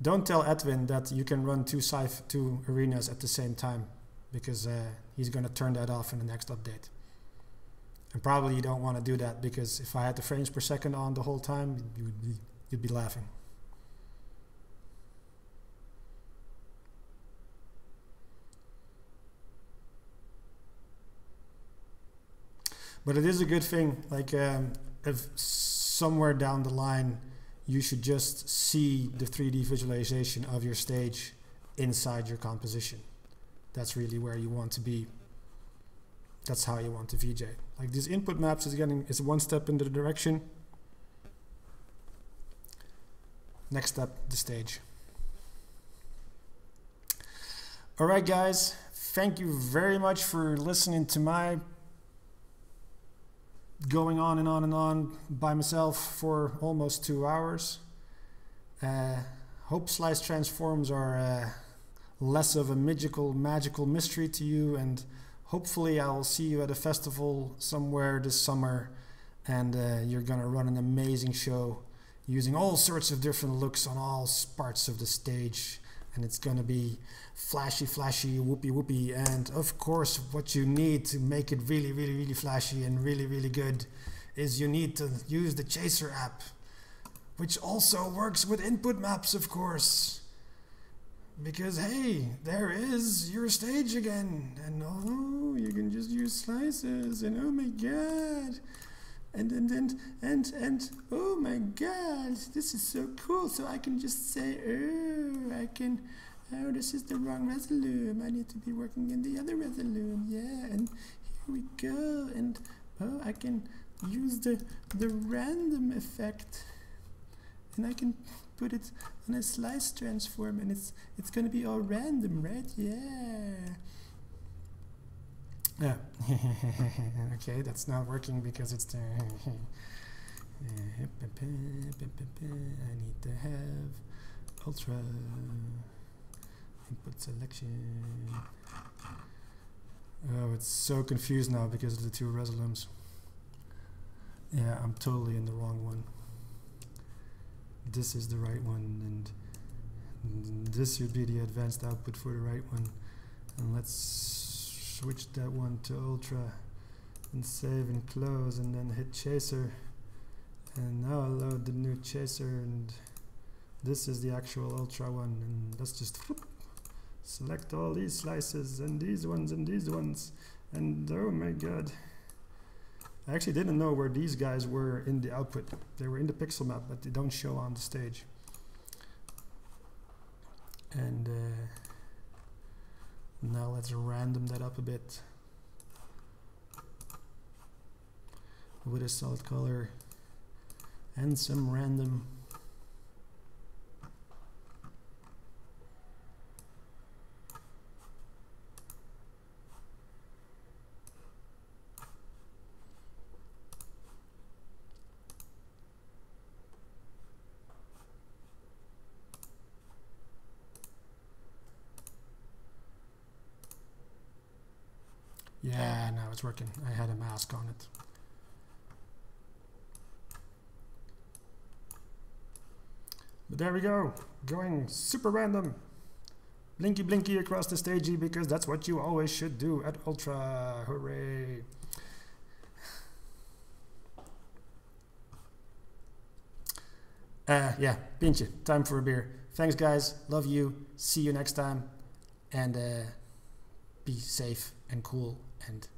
Don't tell Edwin that you can run two arenas at the same time, because he's going to turn that off in the next update. And probably you don't want to do that, because if I had the frames per second on the whole time, you'd be laughing. But it is a good thing, like if somewhere down the line you should just see the 3D visualization of your stage inside your composition. That's really where you want to be. That's how you want to VJ. Like, these input maps is one step in the direction. Next step, the stage. All right, guys, thank you very much for listening to my going on and on and on by myself for almost 2 hours. Hope slice transforms are less of a magical mystery to you, and hopefully I'll see you at a festival somewhere this summer, and you're gonna run an amazing show using all sorts of different looks on all parts of the stage, and it's gonna be flashy, whoopie, and of course what you need to make it really flashy and really good is you need to use the Chaser app, which also works with input maps, of course. Because hey, there is your stage again, and oh, you can just use slices, and oh my god, and oh my god, this is so cool. So I can just say, oh, this is the wrong Resolume. I need to be working in the other Resolume. Yeah, and here we go, and oh, I can use the random effect, and I can put it on a slice transform, and it's gonna be all random, right? Yeah. Okay, that's not working because it's the I need to have ultra input selection. Oh, it's so confused now because of the two Resolumes. Yeah, I'm totally in the wrong one. This is the right one, and this should be the advanced output for the right one. And let's switch that one to ultra and save and close, and then hit Chaser, and now I'll load the new Chaser, and this is the actual ultra one, and let's just select all these slices and these ones, and oh my god, I actually didn't know where these guys were in the output. They were in the pixel map, but they don't show on the stage. And now let's random that up a bit with a solid color and some random. Yeah, now it's working. I had a mask on it. But there we go, going super random. Blinky across the stagey, because that's what you always should do at Ultra. Hooray. Yeah, Pintje, time for a beer. Thanks guys, love you, see you next time, and be safe and cool and